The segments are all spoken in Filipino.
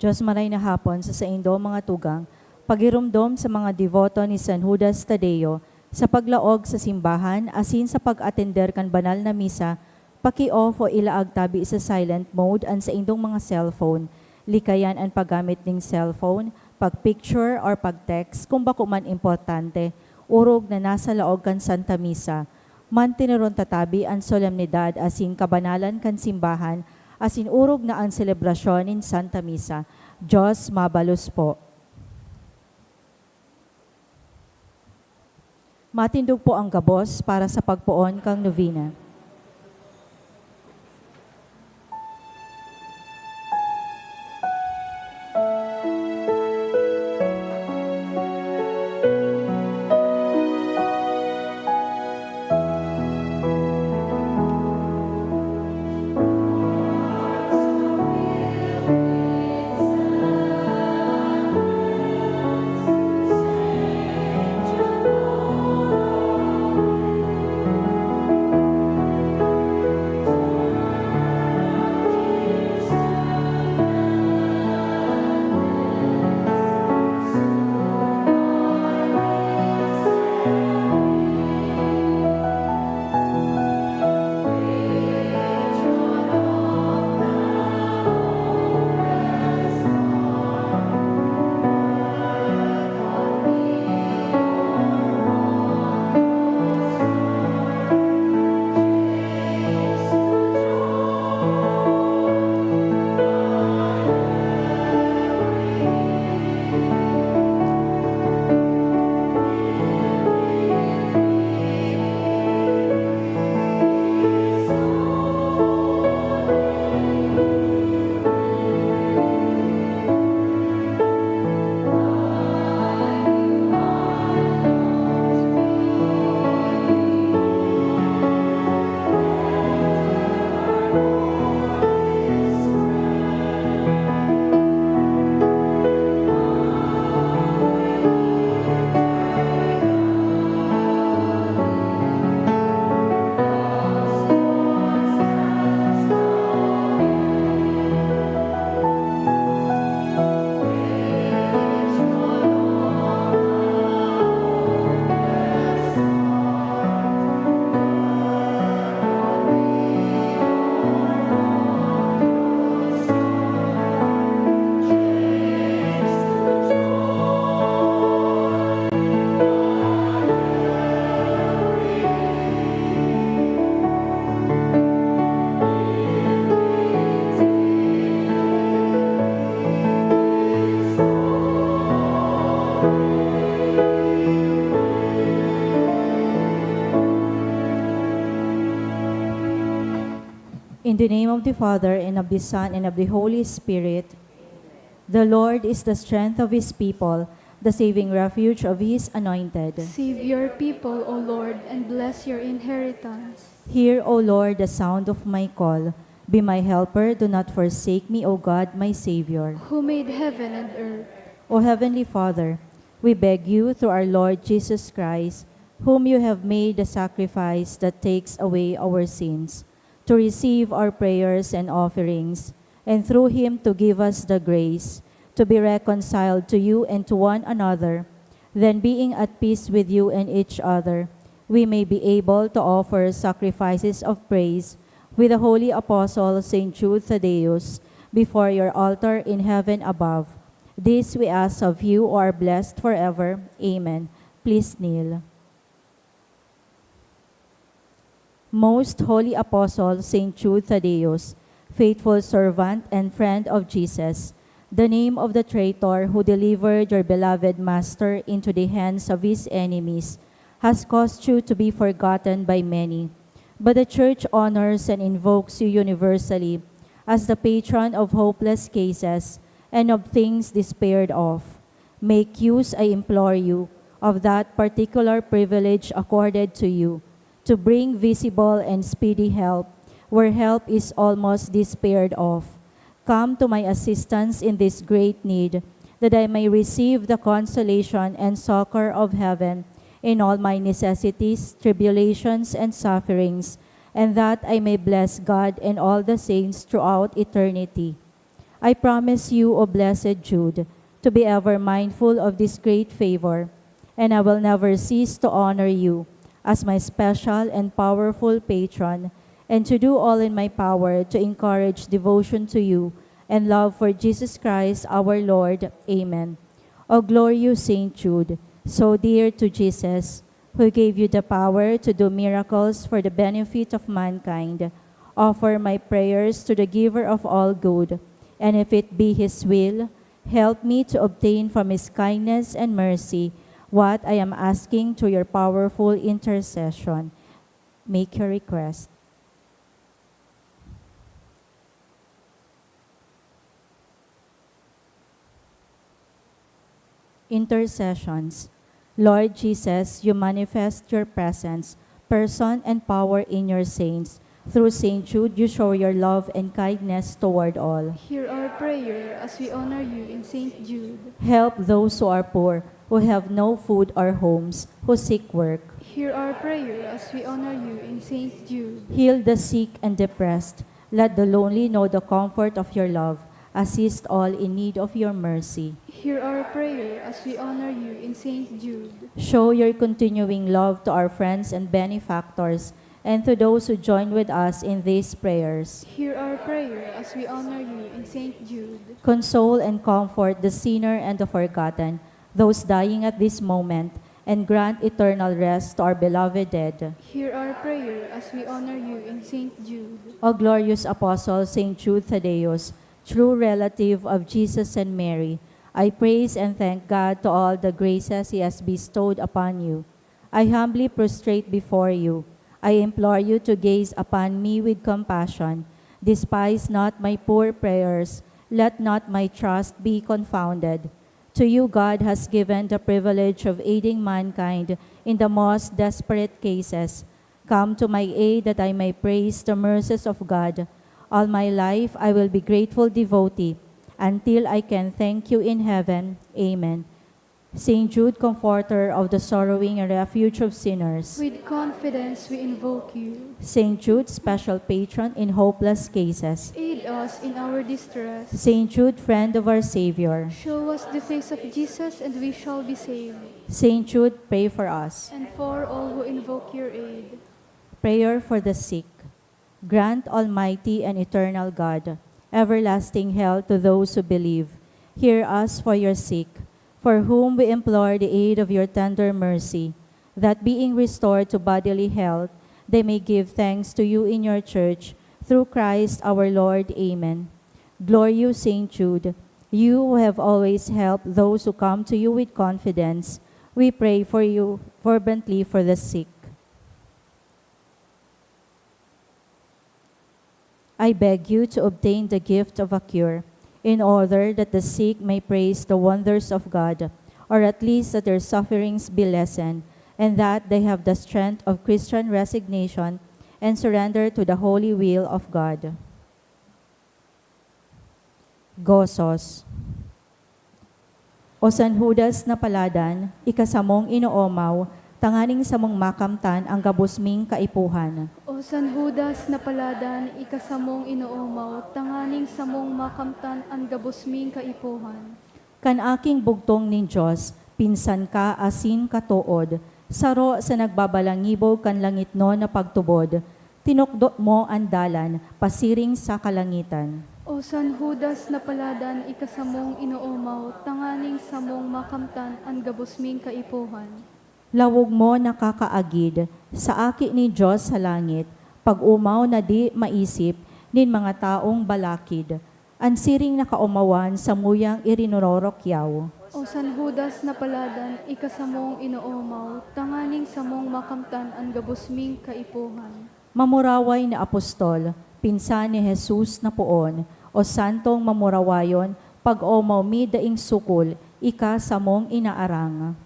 Diyos maray na hapon sa saindo mga tugang, pagirumdom sa mga devoto ni San Judas Tadeo, sa paglaog sa simbahan, asin sa pag-atender kan banal na misa, paki-off o ilaag tabi sa silent mode an sa indong mga cellphone, likayan ang paggamit ng cellphone, pag-picture or pag-text, kung bako man importante, urog na nasa laog kan Santa Misa, man tinaron tatabi ang solemnidad asin kabanalan kan simbahan, asin urog na ang selebrasyon in Santa Misa. Diyos mabalos po. Matindog po ang gabos para sa pagpuon kang novena. In the name of the Father, and of the Son, and of the Holy Spirit. The Lord is the strength of his people, the saving refuge of his anointed. Save your people, O Lord, and bless your inheritance. Hear, O Lord, the sound of my call. Be my helper, do not forsake me, O God, my Savior. Who made heaven and earth. O Heavenly Father, we beg you through our Lord Jesus Christ, whom you have made the sacrifice that takes away our sins, to receive our prayers and offerings, and through him to give us the grace to be reconciled to you and to one another. Then, being at peace with you and each other, we may be able to offer sacrifices of praise with the holy apostle Saint Jude Thaddeus before your altar in heaven above. This we ask of you, who are blessed forever. Amen. Please kneel. Most Holy Apostle Saint Jude Thaddeus, faithful servant and friend of Jesus, the name of the traitor who delivered your beloved Master into the hands of his enemies has caused you to be forgotten by many. But the Church honors and invokes you universally as the patron of hopeless cases and of things despaired of. Make use, I implore you, of that particular privilege accorded to you, to bring visible and speedy help where help is almost despaired of. Come to my assistance in this great need, that I may receive the consolation and succor of heaven in all my necessities, tribulations, and sufferings, and that I may bless God and all the saints throughout eternity. I promise you, O blessed Jude, to be ever mindful of this great favor, and I will never cease to honor you as my special and powerful patron, and to do all in my power to encourage devotion to you and love for Jesus Christ our Lord. Amen. O glorious Saint Jude, so dear to Jesus, who gave you the power to do miracles for the benefit of mankind, offer my prayers to the giver of all good, and if it be his will, help me to obtain from his kindness and mercy what I am asking through your powerful intercession. Make your request. Intercessions. Lord Jesus, you manifest your presence, person, and power in your saints. Through Saint Jude, you show your love and kindness toward all. Hear our prayer as we honor you in Saint Jude. Help those who are poor, who have no food or homes, who seek work. Hear our prayer as we honor you in Saint Jude. Heal the sick and depressed. Let the lonely know the comfort of your love. Assist all in need of your mercy. Hear our prayer as we honor you in Saint Jude. Show your continuing love to our friends and benefactors, and to those who join with us in these prayers. Hear our prayer as we honor you in Saint Jude. Console and comfort the sinner and the forgotten, those dying at this moment, and grant eternal rest to our beloved dead. Hear our prayer as we honor you in Saint Jude. O glorious Apostle Saint Jude Thaddeus, true relative of Jesus and Mary, I praise and thank God to all the graces He has bestowed upon you. I humbly prostrate before you. I implore you to gaze upon me with compassion. Despise not my poor prayers. Let not my trust be confounded. To you God has given the privilege of aiding mankind in the most desperate cases. Come to my aid that I may praise the mercies of God. All my life I will be grateful devotee until I can thank you in heaven. Amen. Saint Jude, comforter of the sorrowing and refuge of sinners. With confidence we invoke you. Saint Jude, special patron in hopeless cases. Aid us in our distress. Saint Jude, friend of our Savior. Show us the face of Jesus and we shall be saved. Saint Jude, pray for us. And for all who invoke your aid. Prayer for the sick. Grant, Almighty and eternal God, everlasting health to those who believe. Hear us for your sick, for whom we implore the aid of your tender mercy, that being restored to bodily health, they may give thanks to you in your church, through Christ our Lord. Amen. Glorious Saint Jude, you who have always helped those who come to you with confidence, we pray for you fervently for the sick. I beg you to obtain the gift of a cure, in order that the sick may praise the wonders of God, or at least that their sufferings be lessened, and that they have the strength of Christian resignation and surrender to the holy will of God. Gozos. O San Judas na paladan, ikasamong inoomaw, tanganing samong makamtan ang gabusming kaipuhan. O San Judas na paladan, ikasamong inoomaw, tanganing samong makamtan ang gabusming kaipuhan. Kan aking bugtong nin Diyos, pinsan ka asin katuod, saro sa nagbabalangibog kan langit no na pagtubod, tinukdo mo ang dalan, pasiring sa kalangitan. O San Judas na paladan, ikasamong inoomaw, tanganing samong makamtan ang gabusming kaipuhan. Lawog mo nakakaagid, sa aki ni Diyos sa langit, pag-umaw na di maisip, nin mga taong balakid, ansiring nakaumawan sa muyang irinurorokyaw. O San Judas na paladan, ikasamong inoomaw, tanganing samong makamtan ang gabusming kaipuhan. Mamuraway na apostol, pinsan ni Jesus na poon, o santong mamurawayon, pag-umaw mi daing sukul, ika samong inaarang.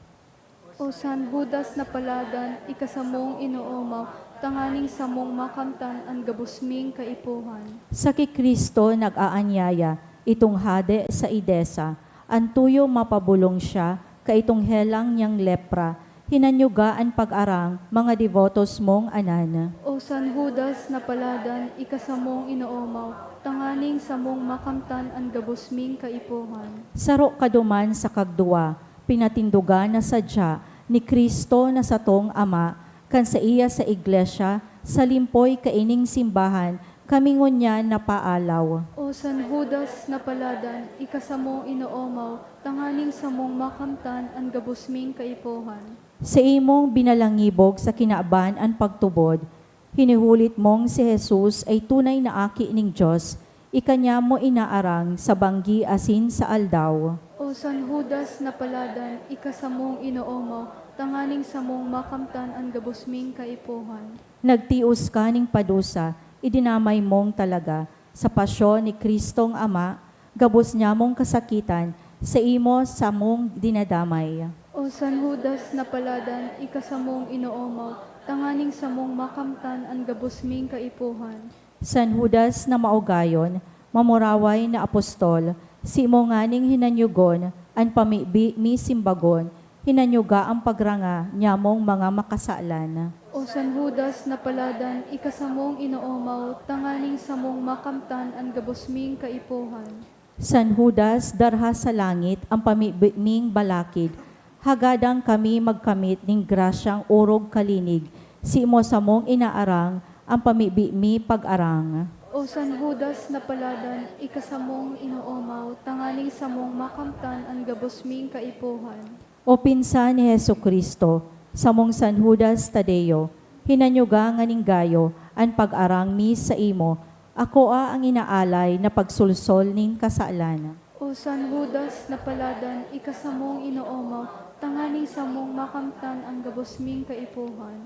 O San Judas na paladan, ikasamong inoomaw, tanganing samong makamtan ang gabusming kaipuhan. Sa kikristo nag-aanyaya, itong hade sa idesa, antuyo mapabulong siya, kaitong helang niyang lepra, hinanyugaan pag-arang, mga devotos mong anan. O San Judas na paladan, ikasamong inoomaw, tanganing samong makamtan ang gabos ming kaipuhan. Saro kaduman sa kagduwa, pinatindugan na sadya ni Kristo na satong Ama, kan sa iya sa iglesia, sa limpoy kaining simbahan, kami ngunyan na paalaw. O San Judas na paladan, ikasamong inoomaw, tanganing samong makamtan ang gabos ming kaipuhan. Sa imong binalangibog sa kinaaban ang pagtubod, hinihulit mong si Jesus ay tunay na aki ning Diyos, ikanya mo inaarang sa banggi asin sa aldaw. O San Judas na paladan, ikasamong inoomaw, tanganing samong makamtan ang gabos ming kaipuhan. Nagtios ka ning padusa, idinamay mong talaga sa pasyon ni Kristong Ama, gabos niya mong kasakitan, sa imo sa mong dinadamay. O San Judas na paladan, ikasamong inoomaw, tanganing samong makamtan ang gabos ming kaipuhan. San Judas na maugayon, mamuraway na apostol, si imo nganing hinanyugon, ang pamibi mi simbagon, hinanyuga ang pagranga, nyamong mga makasalan. O San Judas na paladan, ikasamong inoomaw, tanganing samong makamtan ang gabos ming kaipuhan. San Judas, darha sa langit, ang pamibiming balakid, hagadang kami magkamit ning grasyang urog kalinig, si imo sa mong inaarang, ang pamibimi pag-arang. O San Judas na paladan, ikasamong inoomaw, tanganing samong makamtan ang gabos ming kaipuhan. O pinsan ni Jesucristo, samong San Judas Tadeo, hinanyuga nga ning gayo, ang pag-arang mi sa imo, ako ang inaalay na pagsulsol ning kasalan. O San Judas na paladan, ikasamong inoomaw, tanganing samong makamtan ang gabos ming kaipuhan.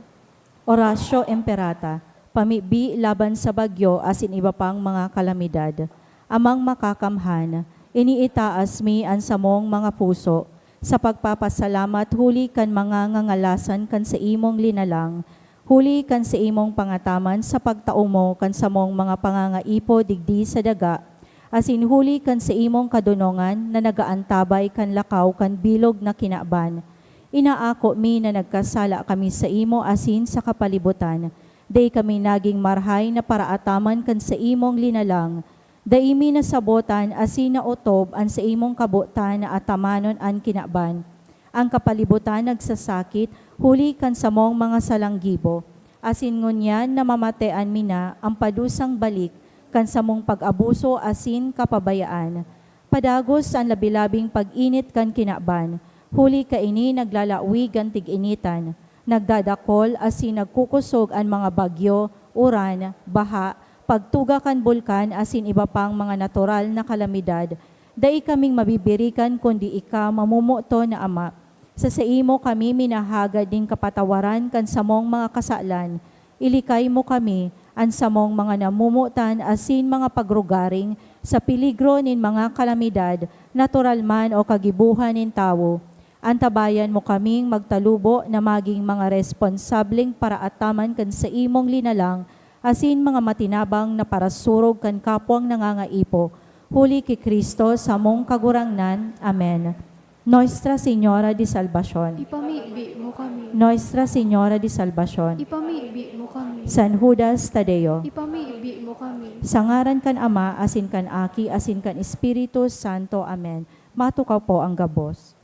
Orasyo Emperata, pamibi laban sa bagyo asin iba pang mga kalamidad. Amang makakamhan, iniitaas mi ang samong mga puso, sa pagpapasalamat huli kan mga ngangalasan kan sa imong linalang, huli kan sa imong pangataman sa pagtao mo kan sa mong mga pangangaipo digdi sa daga, asin huli kan sa imong kadunongan na nagaantabay kan lakaw kan bilog na kinaaban. Inaako mi na nagkasala kami sa imo asin sa kapalibutan, day kami naging marhay na paraataman kan sa imong linalang, daimi na sabotan asin na utob an sa imong kabutan na atamanon an kinaban. Ang kapalibutan nagsasakit, huli kan sa mong mga salanggibo. Asin ngunyan na mamatean mi na ang padusang balik kan sa mong pag-abuso asin kapabayaan. Padagos ang labilabing pag-init kan kinaban. Huli kaini naglalawig ang tig-initan. Nagdadakol asin nagkukusog ang mga bagyo, uran, baha, pagtuga kan bulkan asin iba pang mga natural na kalamidad, dai kaming mabibirikan kundi ika mamumuto na Ama. Sa imo kami minahagad din kapatawaran kan samong mga kasalan, ilikay mo kami an samong mga namumutan asin mga pagrugaring sa peligro nin mga kalamidad, natural man o kagibuhan nin tawo. Antabayan mo kaming magtalubo na maging mga responsableng paraataman kan sa imong linalang, asin mga matinabang na parasurog kan kapwang nangangaipo, huli kay Kristo sa mong kagurangnan. Amen. Nuestra Señora de Salvación. Ipamibi mo kami. Nuestra Señora de Salvación. Ipamibi mo kami. San Judas Tadeo. Ipamibi mo kami. Sa ngaran kan Ama, asin kan Aki, asin kan Espiritu Santo. Amen. Matukaw po ang gabos.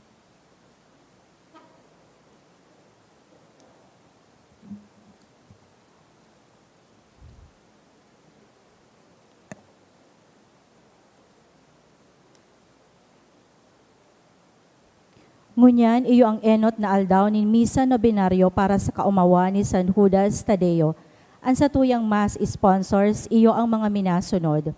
Ngunyan, iyo ang enot na aldaw ni Misa Nobenaryo para sa kaumawa ni San Judas Tadeo. Ang sa tuyang mass sponsors, iyo ang mga minasunod: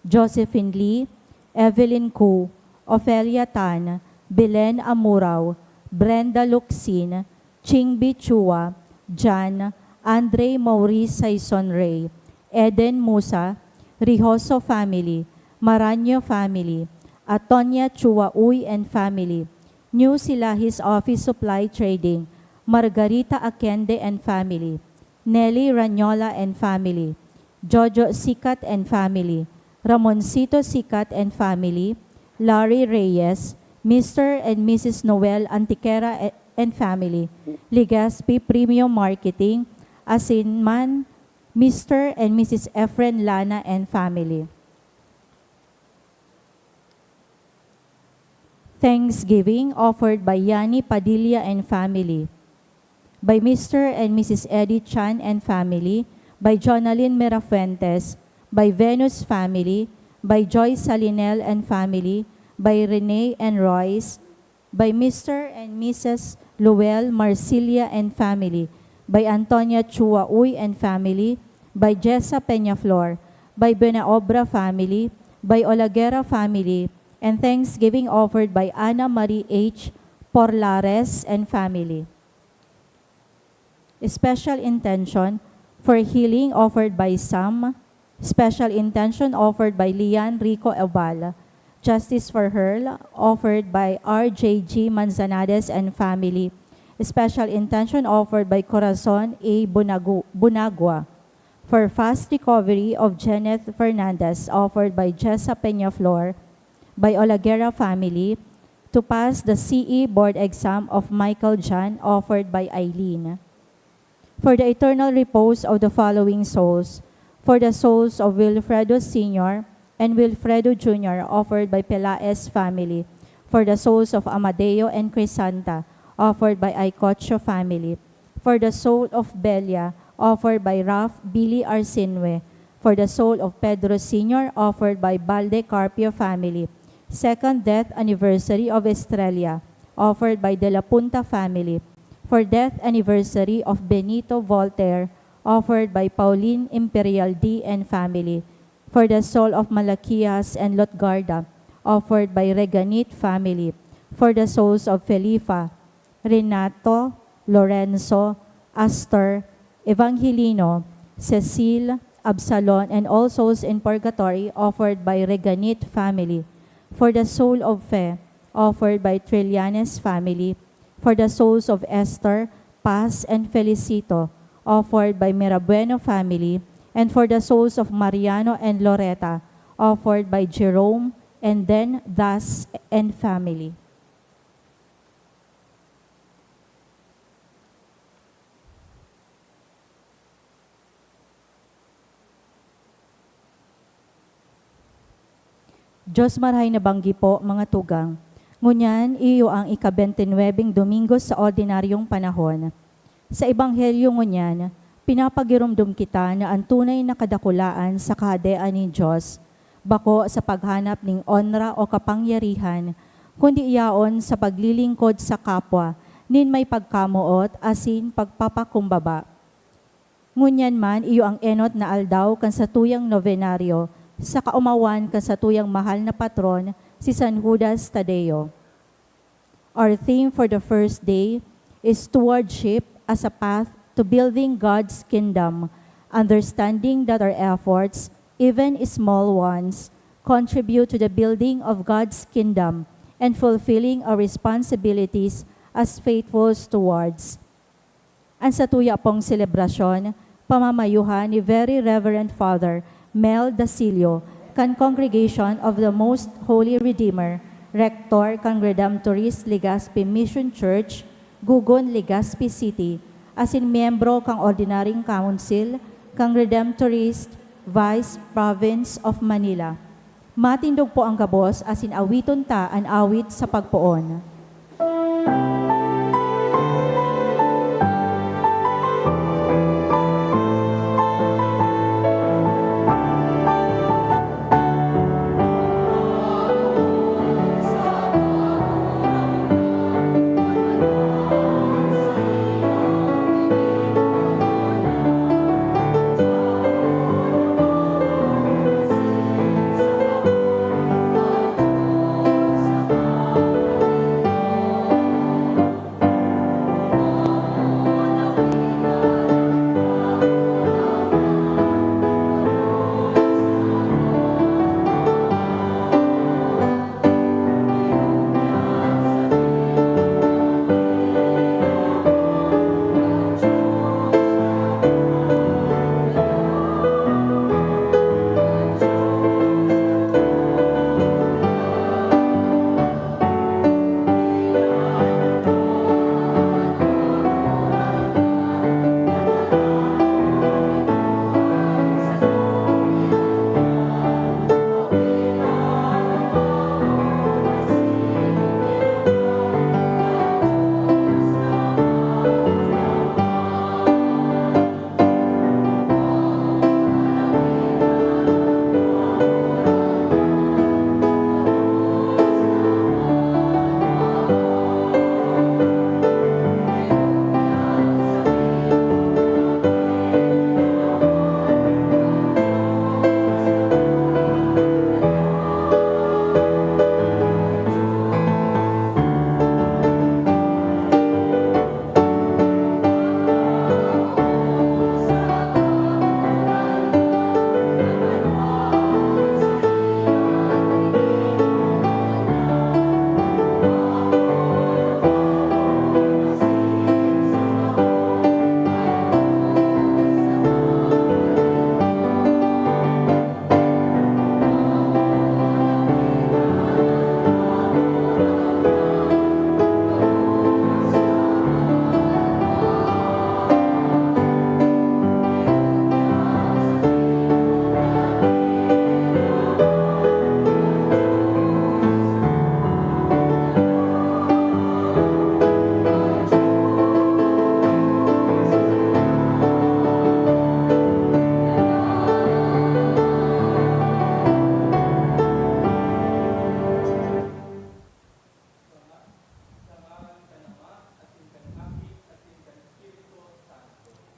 Josephine Lee, Evelyn Ku, Ofelia Tan, Belen Amuraw, Brenda Luxin, Chingbi Chua, Jan, Andre Maurice Saison Ray, Eden Musa, Rijoso Family, Maranyo Family, Atonia Chua Uy and Family, New Silahis Office Supply Trading, Margarita Akende and Family, Nelly Ranyola and Family, Jojo Sikat and Family, Ramoncito Sikat and Family, Larry Reyes, Mr. and Mrs. Noel Antiquera and Family, Legaspi Premium Marketing, Asinman, Mr. and Mrs. Efren Lana and Family. Thanksgiving offered by Yani Padilla and family, by Mr. and Mrs. Eddie Chan and family, by Jonalyn Mirafuentes, by Venus family, by Joy Salinel and family, by Renee and Royce, by Mr. and Mrs. Luel Marcilia and family, by Antonia Chua Uy and family, by Jessa Peñaflor, by Benaobra family, by Olaguera family, and thanksgiving offered by Ana Marie H. Porlares and family. Special intention for healing offered by Sam. Special intention offered by Lian Rico Ebal. Justice for her offered by RJG Manzanades and family. Special intention offered by Corazon A. Bunagua. For fast recovery of Jeneth Fernandez offered by Jessa Peñaflor, by Olaguera family, to pass the CE board exam of Michael John offered by Eileen. For the eternal repose of the following souls, for the souls of Wilfredo Sr. and Wilfredo Jr. offered by Pelaez family, for the souls of Amadeo and Crisanta offered by Aicocho family, for the soul of Belia offered by Raf Billy Arsinue, for the soul of Pedro Sr. offered by Balde Carpio family, second death anniversary of Estrella offered by De La Punta family, for death anniversary of Benito Voltaire offered by Pauline Imperial D and family, for the soul of Malaquias and Lotgarda offered by Reganit family, for the souls of Felifa, Renato, Lorenzo, Astor, Evangelino, Cecil, Absalon, and all souls in purgatory offered by Reganit family, for the soul of Fe offered by Trillanes family, for the souls of Esther, Paz, and Felicito offered by Mirabueno family, and for the souls of Mariano and Loretta offered by Jerome and then Das and family. Diyos marahay na banggi po, mga tugang. Ngunyan, iyo ang ika-29 Domingo sa ordinaryong panahon. Sa Ebanghelyo ngunyan, pinapagirumdum kita na ang tunay na kadakulaan sa kahadean ni Diyos, bako sa paghanap ng onra o kapangyarihan, kundi iyaon sa paglilingkod sa kapwa, nin may pagkamuot asin pagpapakumbaba. Ngunyan man, iyo ang enot na aldaw kan sa tuyang novenaryo, sa kaumawan kan sa tuyang mahal na patron, si San Judas Tadeo. Our theme for the first day is stewardship as a path to building God's kingdom, understanding that our efforts, even small ones, contribute to the building of God's kingdom and fulfilling our responsibilities as faithful stewards. Ang sa tuya pong selebrasyon, pamamayuhan ni Very Reverend Father Mel Dasilio, kan Congregation of the Most Holy Redeemer, Rector kan Redemptorist Legazpi Mission Church, Gugon, Legazpi City, asin miyembro kang Ordinaryong Council, kang Redemptorist Vice Province of Manila. Matindog po ang gabos asin awiton ta an awit sa pagpoon.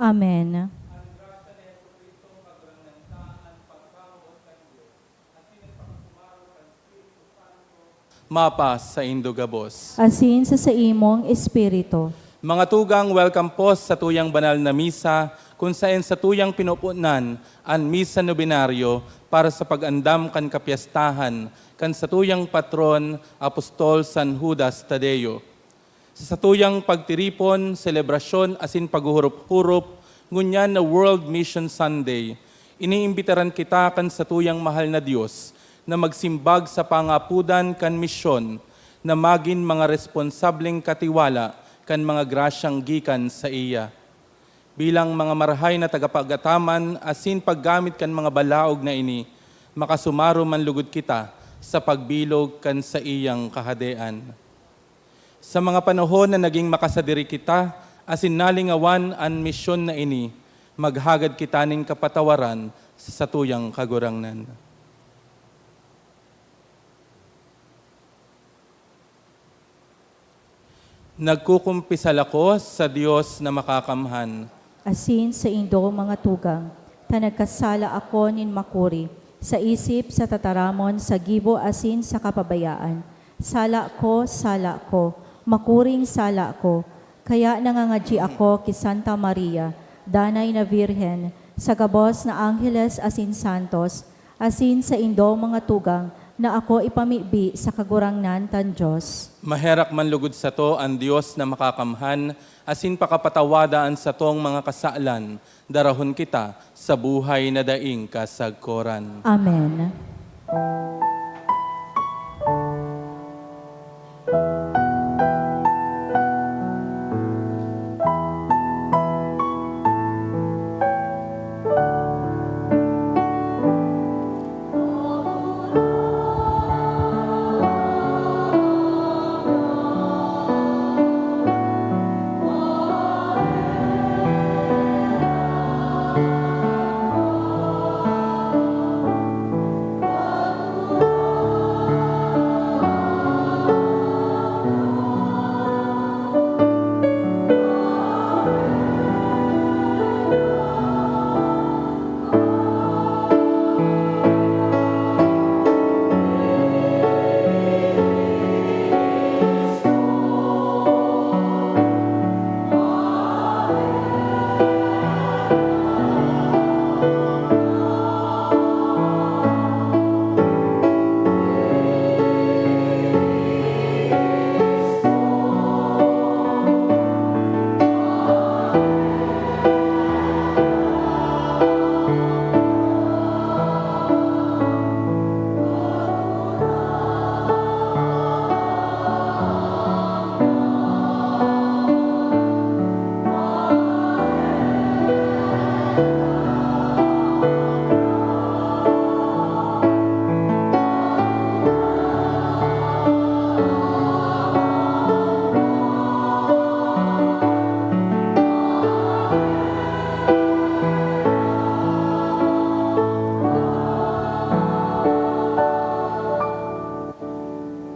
Amen. Mapas sa Indogabos. Asin sa imong espiritu. Mga tugang, welcome po sa tuyang banal na misa, kung saan sa tuyang pinupunan ang misa nobinaryo para sa pag-andam kan kapiyastahan kan sa tuyang patron Apostol San Judas Tadeo. Sa tuyang pagtiripon, selebrasyon asin paghuhurup-hurup, ngunyan na World Mission Sunday, iniimbitaran kita kan sa tuyang mahal na Diyos na magsimbag sa pangapudan kan misyon na magin mga responsableng katiwala kan mga grasyang gikan sa iya. Bilang mga marahay na tagapagataman asin paggamit kan mga balaog na ini, makasumaro man lugod kita sa pagbilog kan sa iyang kahadean. Sa mga panahon na naging makasadiri kita, asin nalingawan ang misyon na ini, maghagad kita ning kapatawaran sa tuyang kagurangnan. Nagkukumpisal ako sa Diyos na makakamhan. Asin sa indo mga tugang, tanagkasala ako nin makuri, sa isip, sa tataramon, sa gibo, asin sa kapabayaan. Sala ko, makuring sala ko, kaya nangangadji ako ki Santa Maria, danay na Virhen, sa gabos na Angeles asin Santos, asin sa indo mga tugang, na ako ipamibi sa kagurangnan tan Diyos. Maherak man lugod sa to ang Diyos na makakamhan, asin pakapatawadaan sa tong mga kasaalan, darahon kita sa buhay na daing kasagkoran. Amen.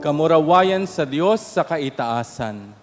Kamurawayan sa Diyos sa kaitaasan.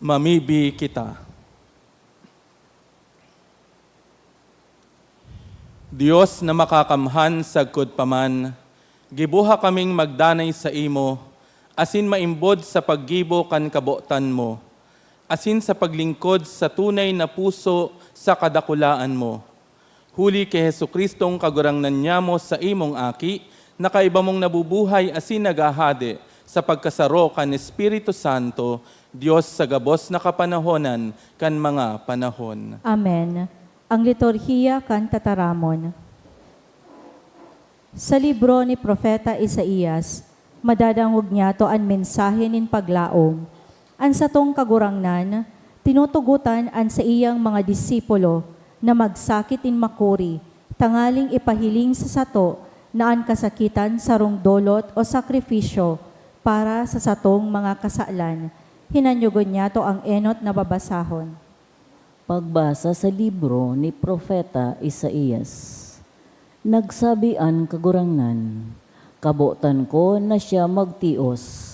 Mamibi kita. Dios na makakamhan sagkod paman, gibuha kaming magdanay sa imo, asin maimbod sa paggibo kan kabotan mo, asin sa paglingkod sa tunay na puso sa kadakulaan mo. Huli kay Jesukristong kagurangnan niya mo sa imong aki, na kaiba mong nabubuhay asin nagahade sa pagkasaro kan Espiritu Santo, Dios sa gabos na kapanahonan kan mga panahon. Amen. Ang liturhiya kan tataramon. Sa libro ni Propeta Isaías, madadangog niya to an mensahe nin paglaom. An satong kagurangnan, tinutugutan an sa iyang mga disipulo na magsakit in makuri, tangaling ipahiling sa sato na an kasakitan sa rungdolot o sakripisyo para sa satong mga kasalan. Hinanyugon niya to ang enot na babasahon. Pagbasa sa libro ni Propeta Isaías. Nagsabian kagurangnan, kabotan ko na siya magtios.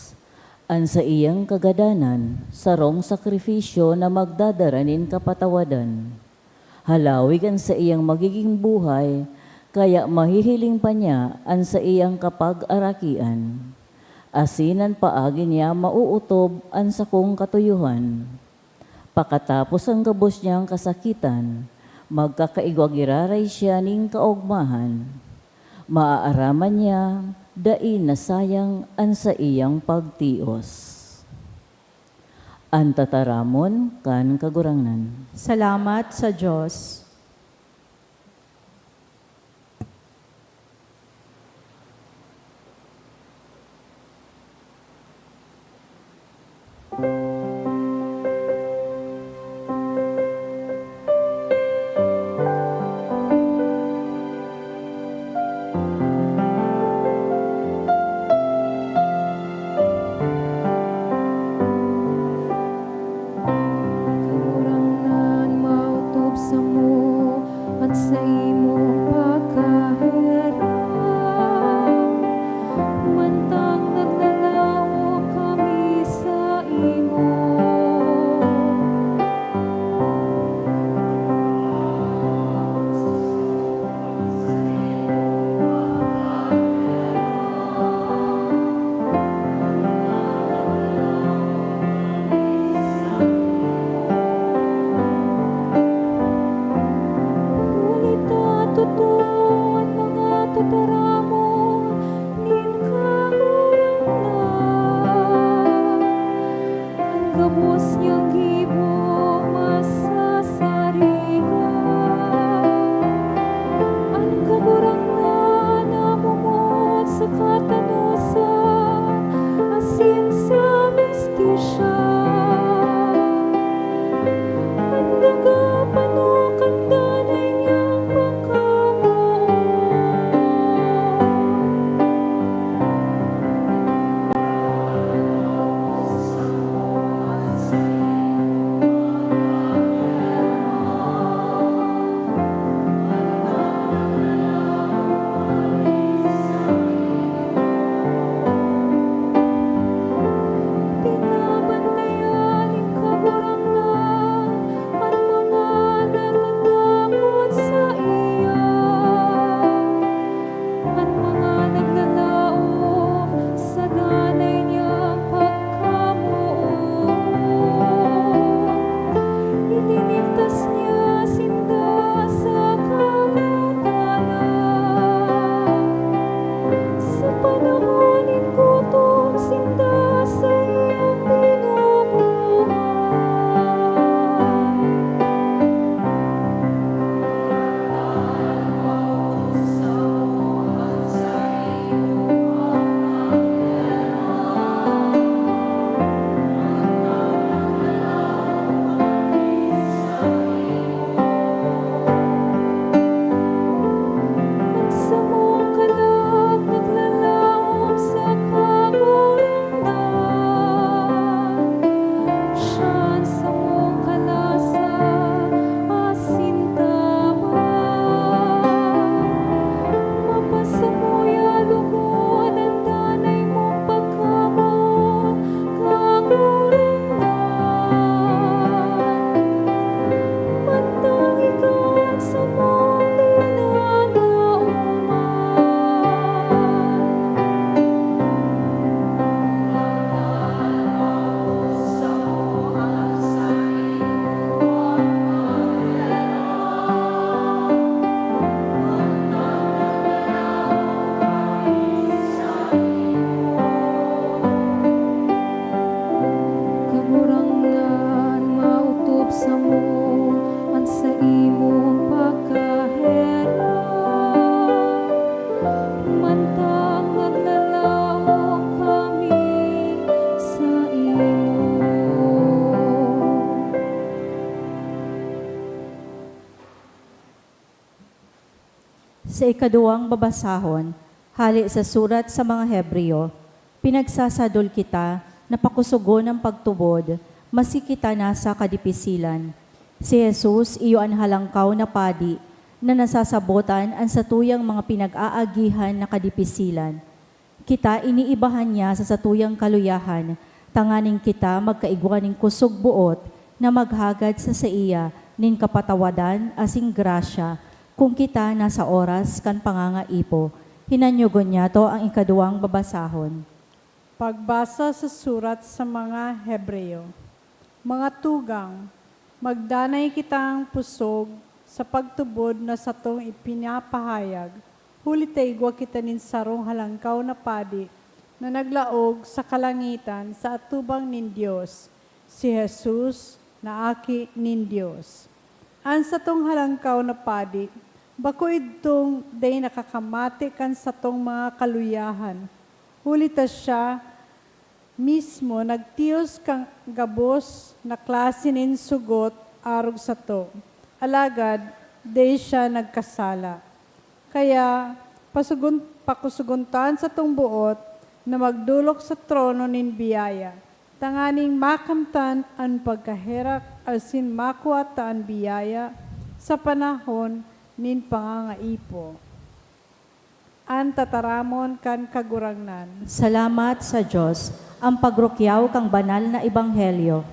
An sa iyang kagadanan, sarong sakrifisyo na magdadaranin kapatawadan. Halawig an sa iyang magiging buhay, kaya mahihiling pa niya an sa iyang kapag-arakian. Asinan paagi niya mauutob an sa kong katuyuhan. Pakatapos ang gabos niyang kasakitan, magkakaigwagiraray siya ning kaugmahan. Maaaraman niya, dain na sayang an sa iyang pagtios. Ang tataramon kan kagurangnan. Salamat sa Diyos. Kagurangnan mautob sa mo at sa imo pagkahiram. Mantang naglalaho kami sa imo. Ngunit totoo ang mga tataramon nin kagurangnan. Ang gabos niyang gibo masasarigan. Ang kagurangnan namumot sa katanusan, asin sa mistisya. Ang nagapanukan danay niyang pagkamuon. Sa ikaduwang babasahon, hali sa surat sa mga Hebreo, pinagsasadol kita na pakusugo ng pagtubod, masikita na sa kadipisilan. Si Jesus iyo ang halangkaw na padi na nasasabotan ang satuyang mga pinag-aagihan na kadipisilan. Kita iniibahan niya sa satuyang kaluyahan, tanganing kita magkaigwaning kusog buot na maghagad sa iya nin kapatawadan asing grasya kung kita nasa oras kan pangangaipo. Hinanyugon niya to ang ikaduwang babasahon. Pagbasa sa surat sa mga Hebreo. Mga tugang, magdanay kitang pusog sa pagtubod na satong ipinapahayag, huli taigwa kita nin sarong halangkaw na padi na naglaog sa kalangitan sa atubang nin Diyos, si Jesus na aki nin Diyos. Ang satong halangkaw na padi, bako idtong day nakakamati kan satong mga kaluyahan, huli ta siya mismo nagtiyos kang gabos na klase nin sugot arog sa to. Alagad, day siya nagkasala. Kaya, pakusuguntan sa tong buot na magdulok sa trono nin biyaya. Tanganing makamtan ang pagkaherak asin makuata ang biyaya sa panahon nin pangangaipo. An tataramon kan kagurangnan. Salamat sa Diyos, ang pagrukyaw kang banal na ebanghelyo.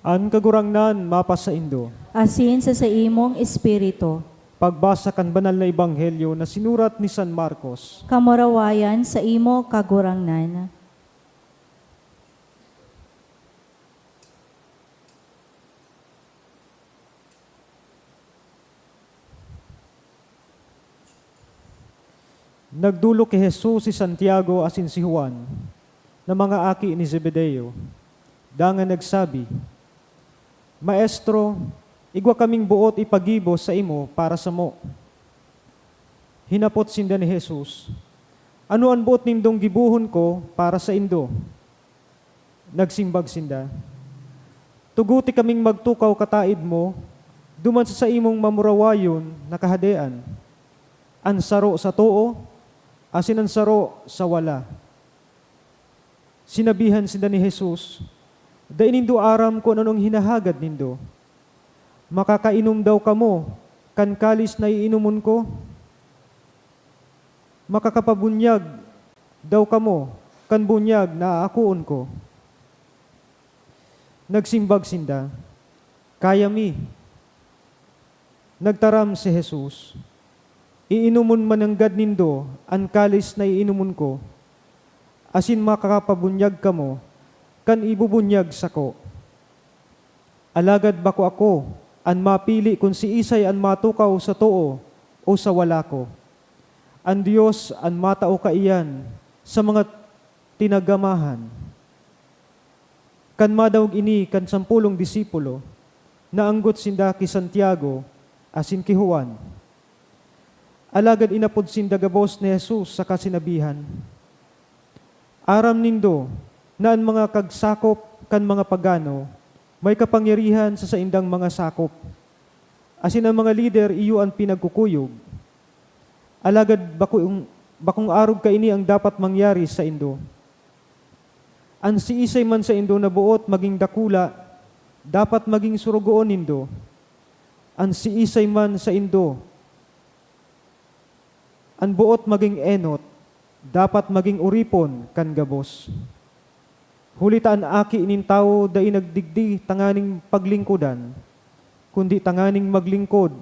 An kagurangnan mapasa indo. Asin sa imong espiritu, Pagbasa kan banal na ebanghelyo na sinurat ni San Marcos. kamurawayan sa imo kagurangnan. Nagdulok kay Jesus si Santiago asin si Juan, na mga aki ni Zebedeo. Dangan nagsabi, Maestro, igwa kaming buot ipagibo sa imo para sa mo. Hinapot sinda ni Jesus, ano ang buot nindong gibuhon ko para sa indo? Nagsimbag sinda, tuguti kaming magtukaw kataid mo, duman sa imong mamurawayon na kahadean. Ansaro sa too, asin ansaro sa wala. Sinabihan sinda ni Jesus, dahil nindo aram ko anong hinahagad nindo. Makakainom daw kamo, kan kalis na iinumon ko. Makakapabunyag daw kamo, kan bunyag na aakuon ko. Nagsimbag sinda, kaya mi. Nagtaram si Jesus, iinumon mananggad nindo ang kalis na iinumon ko, asin makakapabunyag kamo, kan ibubunyag sako. Alagad bako ako, an mapili kung si Isay an matukaw sa too o sa wala ko. Ang Diyos an matao kaiyan sa mga tinagamahan. kan madawg ini kan 10 disipulo, naanggot sinda ki Santiago, asin ki Juan. Alagad inapod sinda gabos ni Jesus sa kasinabihan, aram nindo, naan mga kagsakop kan mga pagano, may kapangyarihan sa saindang mga sakop. Asin ang mga lider iyo ang pinagkukuyog. Alagad bakong arog ka ini ang dapat mangyari sa indo. Ang si isay man sa indo na buot maging dakula, dapat maging surugoon nindo. Ang si isay man sa indo, ang buot maging enot, dapat maging uripon kan gabos. Hulitaan aki inin tao dai nagdigdi tanganing paglingkudan, kundi tanganing maglingkod,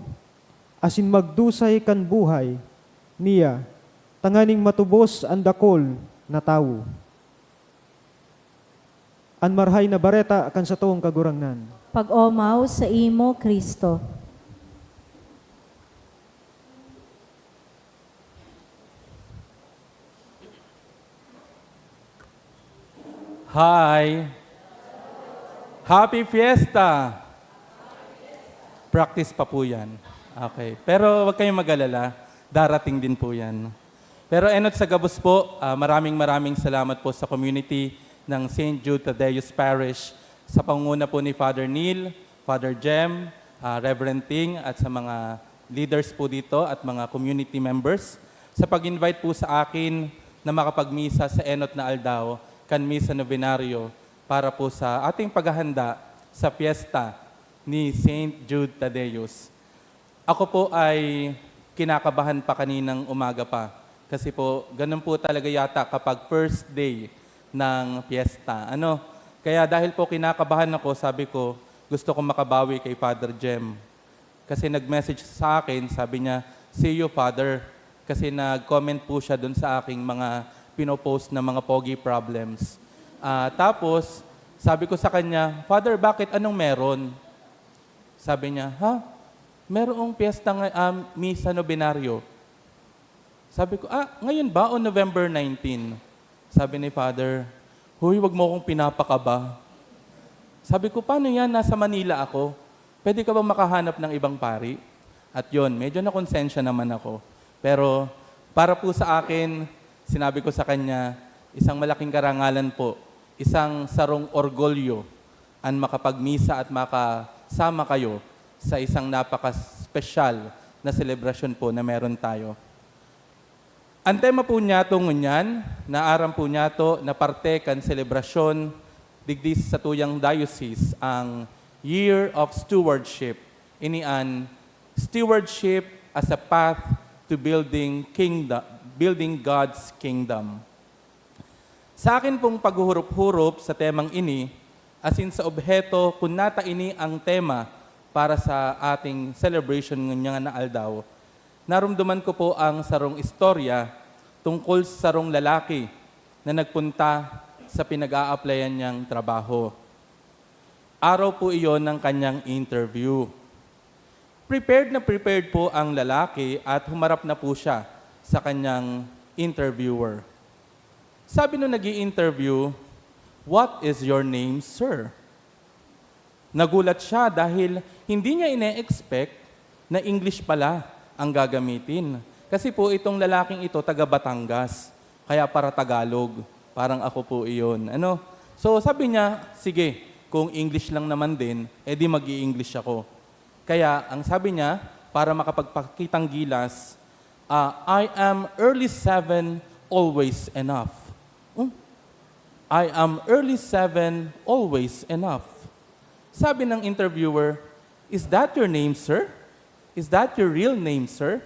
asin magdusay kan buhay, niya, tanganing matubos ang dakol na tao. An marhay na bareta kan sa tuong kagurangnan. Pag-omaw sa imo, Kristo. Hi! Happy Fiesta! Practice pa po yan. Okay. Pero huwag kayong mag-alala. Darating din po yan. Pero enot sa gabos po, maraming salamat po sa community ng St. Jude Tadeus Parish sa pangunguna po ni Father Neil, Father Jem, Reverend Ting at sa mga leaders po dito at mga community members sa pag-invite po sa akin na makapagmisa sa enot na Aldao kan Misa Novenario para po sa ating paghahanda sa fiesta ni St. Jude Tadeus. Ako po ay kinakabahan pa kaninang umaga pa kasi po ganun po talaga yata kapag first day ng fiesta. Kaya dahil po kinakabahan ako, sabi ko gusto kong makabawi kay Father Jem. Kasi nag-message sa akin, sabi niya, "See you, Father." Kasi nag-comment po siya dun sa aking mga pinopost na mga pogi problems. Tapos, sabi ko sa kanya, "Father, bakit? Anong meron?" Sabi niya, "Merong piyesta Misa Novenario." Sabi ko, "Ngayon ba o November 19? Sabi ni Father, "Huy, wag mo akong pinapakaba." Sabi ko, "Paano yan? Nasa Manila ako. Pwede ka bang makahanap ng ibang pari?" At yon, medyo nakonsensya naman ako. Pero para po sa akin, sinabi ko sa kanya, isang malaking karangalan po, isang sarong orgulyo ang makapagmisa at makasama kayo sa isang napaka-special na selebrasyon po na meron tayo. Ang tema po niya ito ngunyan, na aram po niya ito na parte kan selebrasyon digdis sa tuyang diocese ang Year of Stewardship. Ini an stewardship as a path to building God's kingdom. Sa akin pong paghuhurup-hurup sa temang ini, asin sa obheto, kung nata ini ang tema para sa ating celebration ng na Aldao, narumduman ko po ang sarong istorya tungkol sa sarong lalaki na nagpunta sa pinag-a-applyan niyang trabaho. Araw po iyon ng kanyang interview. Prepared na prepared po ang lalaki at humarap na po siya sa kanyang interviewer. Sabi nung nag-i-interview, "What is your name, sir?" Nagulat siya dahil hindi niya ine-expect na English pala ang gagamitin. Kasi po itong lalaking ito, taga Batangas. Kaya para Tagalog. Parang ako po iyon. So sabi niya, sige, kung English lang naman din, edi mag-i-English ako. Kaya ang sabi niya, para makapagpakitang gilas, I am early 7, always enough. I am early 7, always enough. Sabi ng interviewer, "Is that your name, sir? Is that your real name, sir?"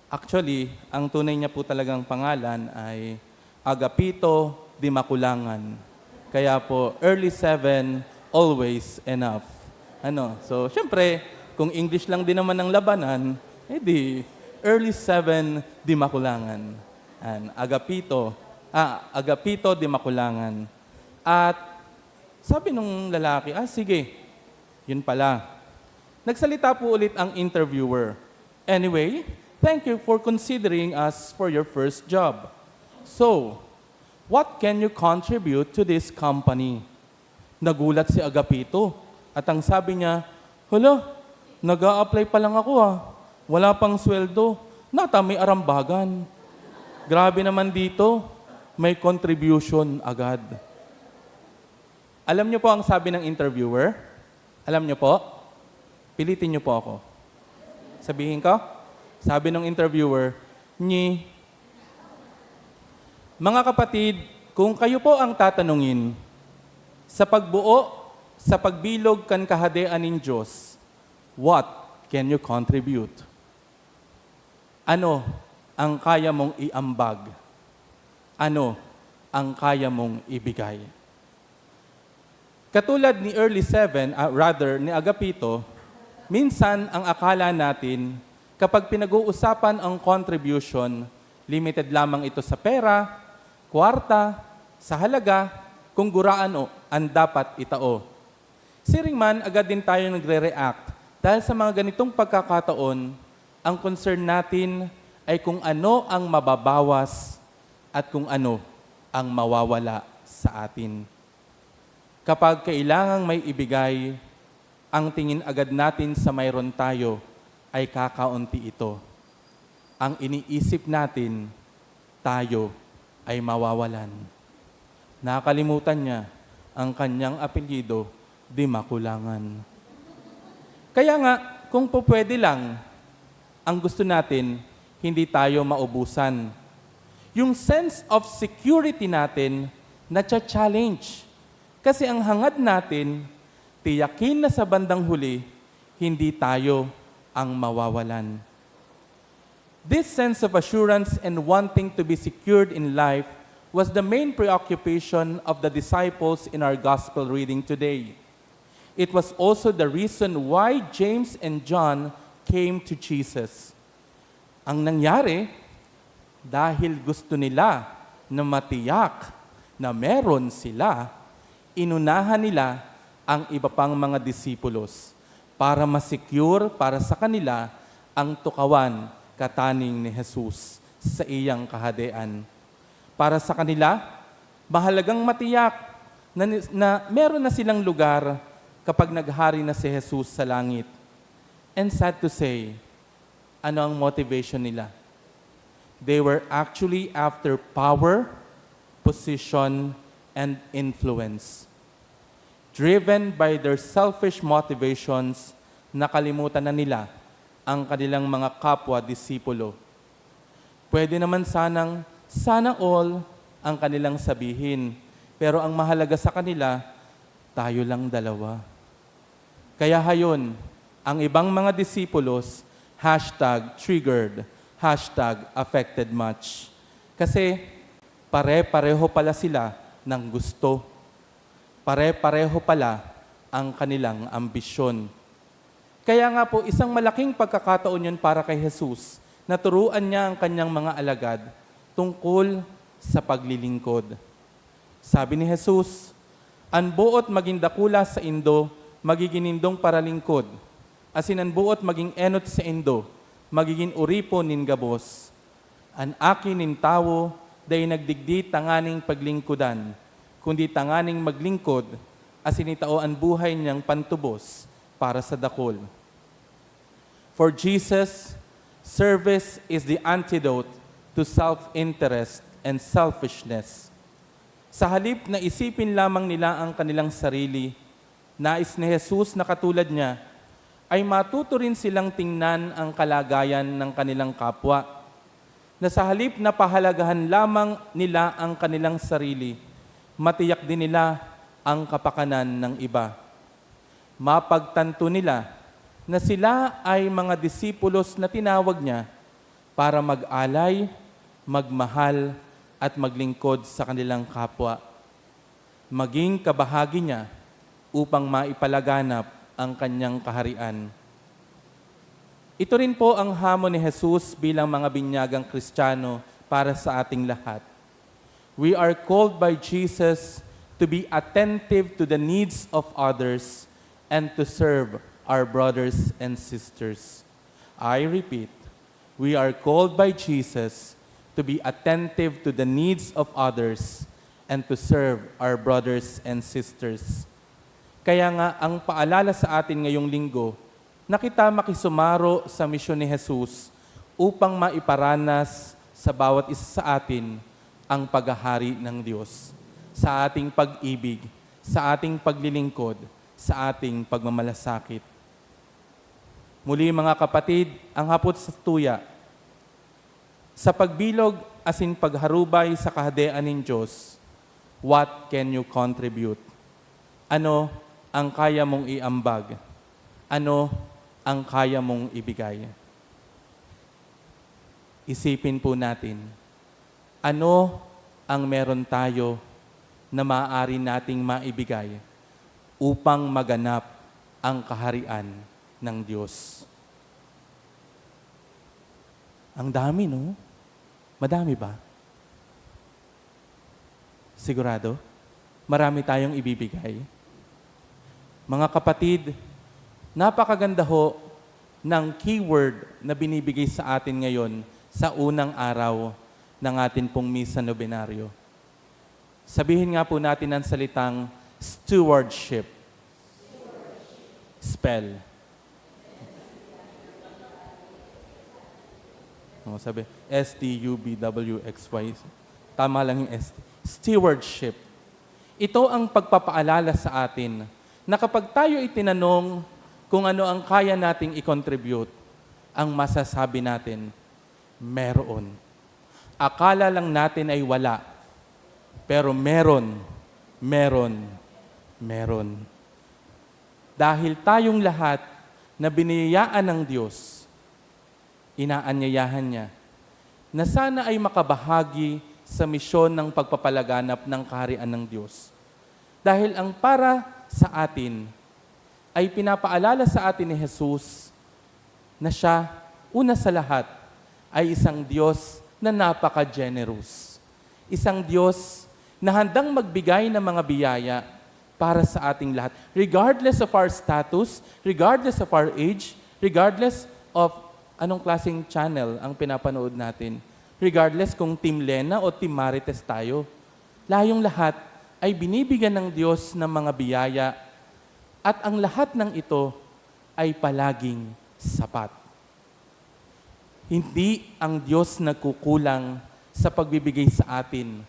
Actually, ang tunay niya po talagang pangalan ay Agapito de Maculangan. Kaya po, early 7, always enough. So, syempre, kung English lang din naman ang labanan, edi, early 7 de Maculangan. Agapito de Maculangan. At sabi nung lalaki, sige, yun pala. Nagsalita po ulit ang interviewer. "Anyway, thank you for considering us for your first job. So, what can you contribute to this company?" Nagulat si Agapito at ang sabi niya, hala, nag-a-apply pa lang ako Wala pang sweldo. Nata may arambagan. Grabe naman dito, may contribution agad. Alam niyo po ang sabi ng interviewer? Alam niyo po? Pilitin niyo po ako. Sabihin ko? Sabi ng interviewer, Mga kapatid, kung kayo po ang tatanungin, sa pagbuo, sa pagbilog kan kahadean ng Diyos, what can you contribute? Ano ang kaya mong iambag? Ano ang kaya mong ibigay? Katulad ni ni Agapito, minsan ang akala natin, kapag pinag-uusapan ang contribution, limited lamang ito sa pera, kwarta, sa halaga, kung guraan ang dapat itao. Siring agad din tayo nagre-react dahil sa mga ganitong pagkakataon, ang concern natin ay kung ano ang mababawas at kung ano ang mawawala sa atin. Kapag kailangang may ibigay, ang tingin agad natin sa mayroon tayo ay kakaunti ito. Ang iniisip natin, tayo ay mawawalan. Nakalimutan niya ang kanyang apelyido, di makulangan. Kaya nga, kung po pwede lang, ang gusto natin, hindi tayo maubusan. Yung sense of security natin, na-challenge. Kasi ang hangad natin, tiyakin na sa bandang huli, hindi tayo ang mawawalan. This sense of assurance and wanting to be secured in life was the main preoccupation of the disciples in our gospel reading today. It was also the reason why James and John came to Jesus. Ang nangyari, dahil gusto nila na matiyak na meron sila, inunahan nila ang iba pang mga disipulos para masecure para sa kanila ang tukawan kataning ni Jesus sa iyang kahadean. Para sa kanila, mahalagang matiyak na meron na silang lugar kapag naghari na si Jesus sa langit. And sad to say, ano ang motivation nila? They were actually after power, position, and influence. Driven by their selfish motivations, nakalimutan na nila ang kanilang mga kapwa-disipulo. Pwede naman sana all ang kanilang sabihin, pero ang mahalaga sa kanila, tayo lang dalawa. Kaya hayon, ang ibang mga disipulos, #triggered, #affected much. Kasi pare-pareho pala sila ng gusto. Pare-pareho pala ang kanilang ambisyon. Kaya nga po, isang malaking pagkakataon yun para kay Jesus, na turuan niya ang kanyang mga alagad tungkol sa paglilingkod. Sabi ni Jesus, "An buot maging dakula sa indo, magiging indong paralingkod. Asin an buot maging enot sa indo, magiging uripo nin gabos. An akin nin tawo, day nagdigdi tanganing paglingkudan, kundi tanganing maglingkod, asin itao ang buhay niyang pantubos para sa dakol." For Jesus, service is the antidote to self-interest and selfishness. Sa halip na isipin lamang nila ang kanilang sarili, nais ni Jesus na katulad niya, ay matuto rin silang tingnan ang kalagayan ng kanilang kapwa, na sa halip na pahalagahan lamang nila ang kanilang sarili, matiyak din nila ang kapakanan ng iba. Mapagtanto nila na sila ay mga disipulos na tinawag niya para mag-alay, magmahal, at maglingkod sa kanilang kapwa. Maging kabahagi niya upang maipalaganap ang kanyang kaharian. Ito rin po ang hamon ni Jesus bilang mga binyagang Kristiyano para sa ating lahat. We are called by Jesus to be attentive to the needs of others and to serve our brothers and sisters. I repeat, we are called by Jesus to be attentive to the needs of others and to serve our brothers and sisters. Kaya nga, ang paalala sa atin ngayong linggo, na kita makisumaro sa misyon ni Jesus upang maiparanas sa bawat isa sa atin ang paghahari ng Diyos, sa ating pag-ibig, sa ating paglilingkod, sa ating pagmamalasakit. Muli mga kapatid, ang hapot sa tuya, sa pagbilog asin pagharubay sa kahadean ng Diyos, what can you contribute? Ano ang kaya mong iambag? Ano ang kaya mong ibigay? Isipin po natin, ano ang meron tayo na maaari nating maibigay upang maganap ang kaharian ng Diyos? Ang dami, no? Madami ba? Sigurado? Marami tayong ibibigay. Mga kapatid, napakaganda ho ng keyword na binibigay sa atin ngayon sa unang araw ng atin pong Misa Nobenaryo. Sabihin nga po natin ang salitang stewardship. Spell. Sabi, S-T-U-B-W-X-Y. Tama lang yung S. Stewardship. Ito ang pagpapaalala sa atin na kapag tayo itinanong kung ano ang kaya nating i-contribute, ang masasabi natin, meron. Akala lang natin ay wala, pero meron. Dahil tayong lahat na biniyayaan ng Diyos, inaanyayahan niya na sana ay makabahagi sa misyon ng pagpapalaganap ng kaharian ng Diyos. Dahil ang para sa atin ay pinapaalala sa atin ni Jesus na siya, una sa lahat, ay isang Diyos na napaka-generous. Isang Diyos na handang magbigay ng mga biyaya para sa ating lahat. Regardless of our status, regardless of our age, regardless of anong klaseng channel ang pinapanood natin. Regardless kung Team Lena o Team Marites tayo. Layong lahat ay binibigyan ng Diyos ng mga biyaya at ang lahat ng ito ay palaging sapat. Hindi ang Diyos nagkukulang sa pagbibigay sa atin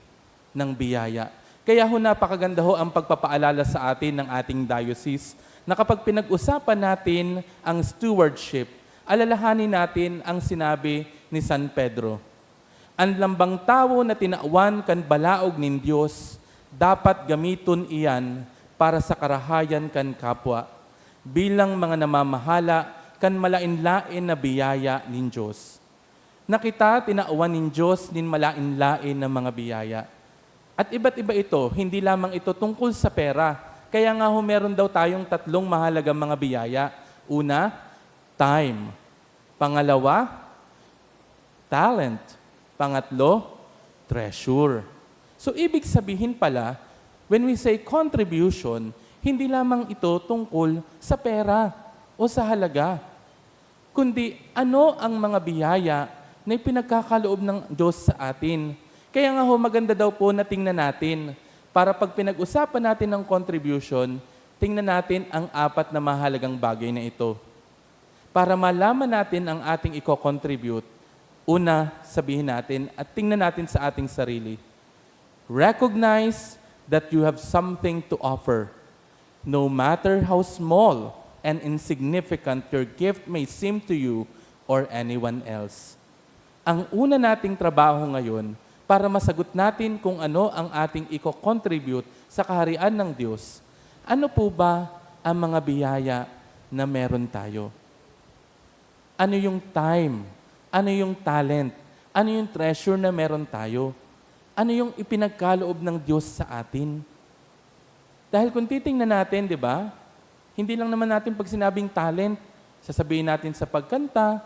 ng biyaya. Kaya ho napakaganda ho ang pagpapaalala sa atin ng ating diocese na kapag pinag-usapan natin ang stewardship, alalahanin natin ang sinabi ni San Pedro. Ang lambang tao na tinawan kan balaog nin Diyos, dapat gamiton iyan para sa karahayan kan kapwa, bilang mga namamahala kan malain-lain na biyaya nin Diyos. Na kita tinaawan nin Diyos nin malain-lain na mga biyaya. At iba't iba ito, hindi lamang ito tungkol sa pera. Kaya nga ho meron daw tayong tatlong mahalagang mga biyaya. Una, time. Pangalawa, talent. Pangatlo, treasure. So, ibig sabihin pala, when we say contribution, hindi lamang ito tungkol sa pera o sa halaga, kundi ano ang mga biyaya na ipinagkakaloob ng Diyos sa atin. Kaya nga ho, maganda daw po na tingnan natin, para pag pinag-usapan natin ng contribution, tingnan natin ang 4 na mahalagang bagay na ito. Para malaman natin ang ating i-contribute, una, sabihin natin at tingnan natin sa ating sarili. Recognize that you have something to offer. No matter how small and insignificant your gift may seem to you or anyone else. Ang una nating trabaho ngayon para masagot natin kung ano ang ating i-contribute sa kaharian ng Diyos. Ano po ba ang mga biyaya na meron tayo? Ano yung time? Ano yung talent? Ano yung treasure na meron tayo? Ano yung ipinagkaloob ng Diyos sa atin? Dahil kung titingnan natin, di ba, hindi lang naman natin pag sinabing talent, sasabihin natin sa pagkanta,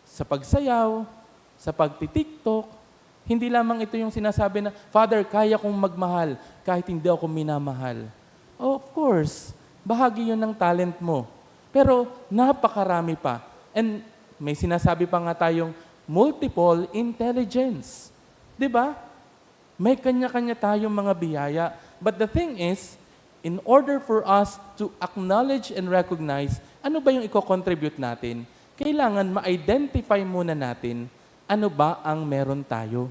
sa pagsayaw, sa pagtitiktok. Hindi lamang ito yung sinasabi na, Father, kaya kong magmahal kahit hindi ako minamahal. Oh, of course, bahagi yun ng talent mo. Pero napakarami pa. And may sinasabi pa nga tayong multiple intelligence. Di ba? May kanya-kanya tayong mga biyaya. But the thing is, in order for us to acknowledge and recognize ano ba yung i-contribute natin, kailangan ma-identify muna natin ano ba ang meron tayo.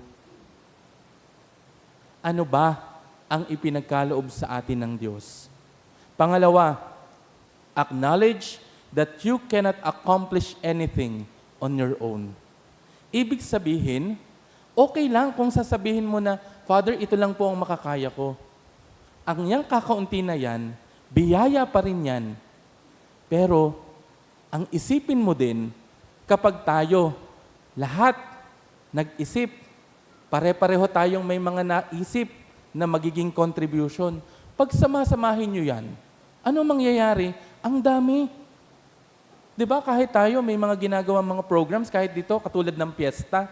Ano ba ang ipinagkaloob sa atin ng Diyos. Pangalawa, acknowledge that you cannot accomplish anything on your own. Ibig sabihin, okay lang kung sasabihin mo na, Father, ito lang po ang makakaya ko. Ang yang kakaunti na yan, biyaya pa rin yan. Pero, ang isipin mo din, kapag tayo, lahat, nag-isip, pare-pareho tayong may mga naisip na magiging contribution. Pag sama-samahin nyo yan, ano mangyayari? Ang dami. Di ba kahit tayo may mga ginagawa mga programs, kahit dito, katulad ng piyesta,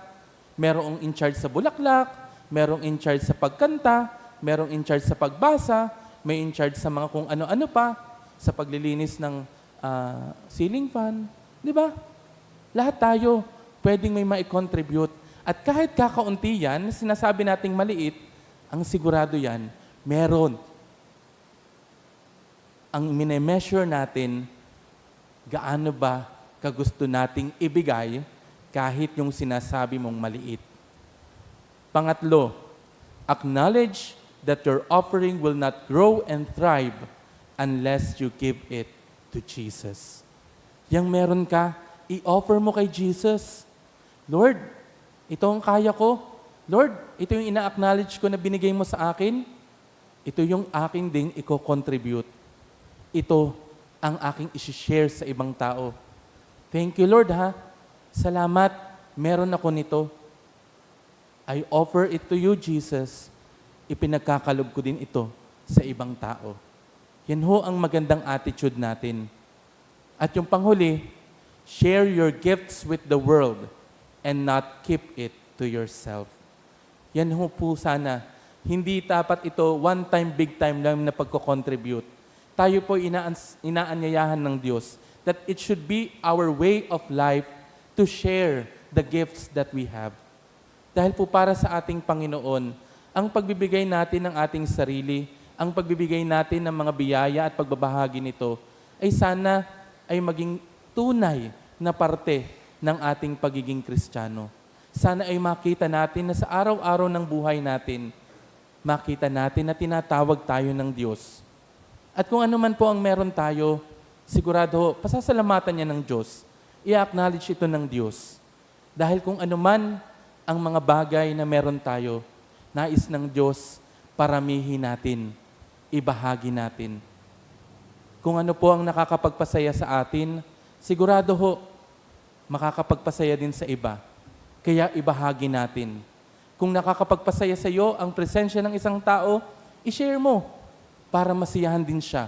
merong in charge sa bulaklak, merong in charge sa pagkanta, merong in charge sa pagbasa, may in charge sa mga kung ano-ano pa, sa paglilinis ng ceiling fan. Di ba? Lahat tayo pwedeng may ma-contribute. At kahit kakaunti yan, sinasabi nating maliit, ang sigurado yan, meron. Ang mine-measure natin, gaano ba kagusto nating ibigay kahit yung sinasabi mong maliit. Pangatlo, acknowledge that your offering will not grow and thrive unless you give it to Jesus. Yang meron ka, i-offer mo kay Jesus. Lord, ito ang kaya ko. Lord, ito yung ina-acknowledge ko na binigay mo sa akin. Ito yung aking ding i-contribute. Ito ang aking isi-share sa ibang tao. Thank you, Lord, ha? Salamat, meron ako nito. I offer it to you, Jesus. Ipinagkakalob ko din ito sa ibang tao. Yan ho ang magandang attitude natin. At yung panghuli, share your gifts with the world and not keep it to yourself. Yan ho po sana. Hindi dapat ito one time, big time lang na pagko-contribute. Tayo po inaanyayahan ng Diyos that it should be our way of life to share the gifts that we have. Dahil po para sa ating Panginoon, ang pagbibigay natin ng ating sarili, ang pagbibigay natin ng mga biyaya at pagbabahagi nito, ay sana ay maging tunay na parte ng ating pagiging Kristiyano. Sana ay makita natin na sa araw-araw ng buhay natin, makita natin na tinatawag tayo ng Diyos. At kung ano man po ang meron tayo, sigurado, pasasalamatan niya ng Diyos. I-acknowledge ito ng Diyos. Dahil kung ano man ang mga bagay na meron tayo, nais ng Diyos, paramihin natin, ibahagi natin. Kung ano po ang nakakapagpasaya sa atin, sigurado ho, makakapagpasaya din sa iba. Kaya ibahagi natin. Kung nakakapagpasaya sa iyo ang presensya ng isang tao, i-share mo para masiyahan din siya.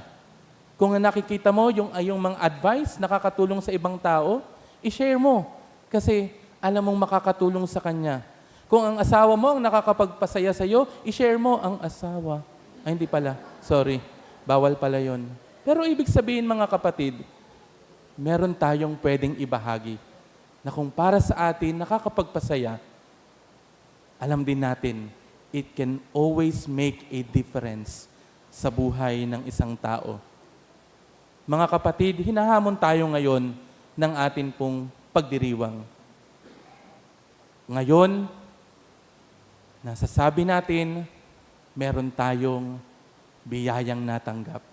Kung nakikita mo yung mga advice nakakatulong sa ibang tao, i-share mo kasi alam mong makakatulong sa kanya. Kung ang asawa mo ang nakakapagpasaya sa iyo, i-share mo ang asawa. Ay, hindi pala. Sorry. Bawal pala yon. Pero ibig sabihin mga kapatid, meron tayong pwedeng ibahagi na kung para sa atin nakakapagpasaya, alam din natin, it can always make a difference sa buhay ng isang tao. Mga kapatid, hinahamon tayo ngayon ng atin pong pagdiriwang. Ngayon, nasasabi natin, meron tayong biyayang natanggap.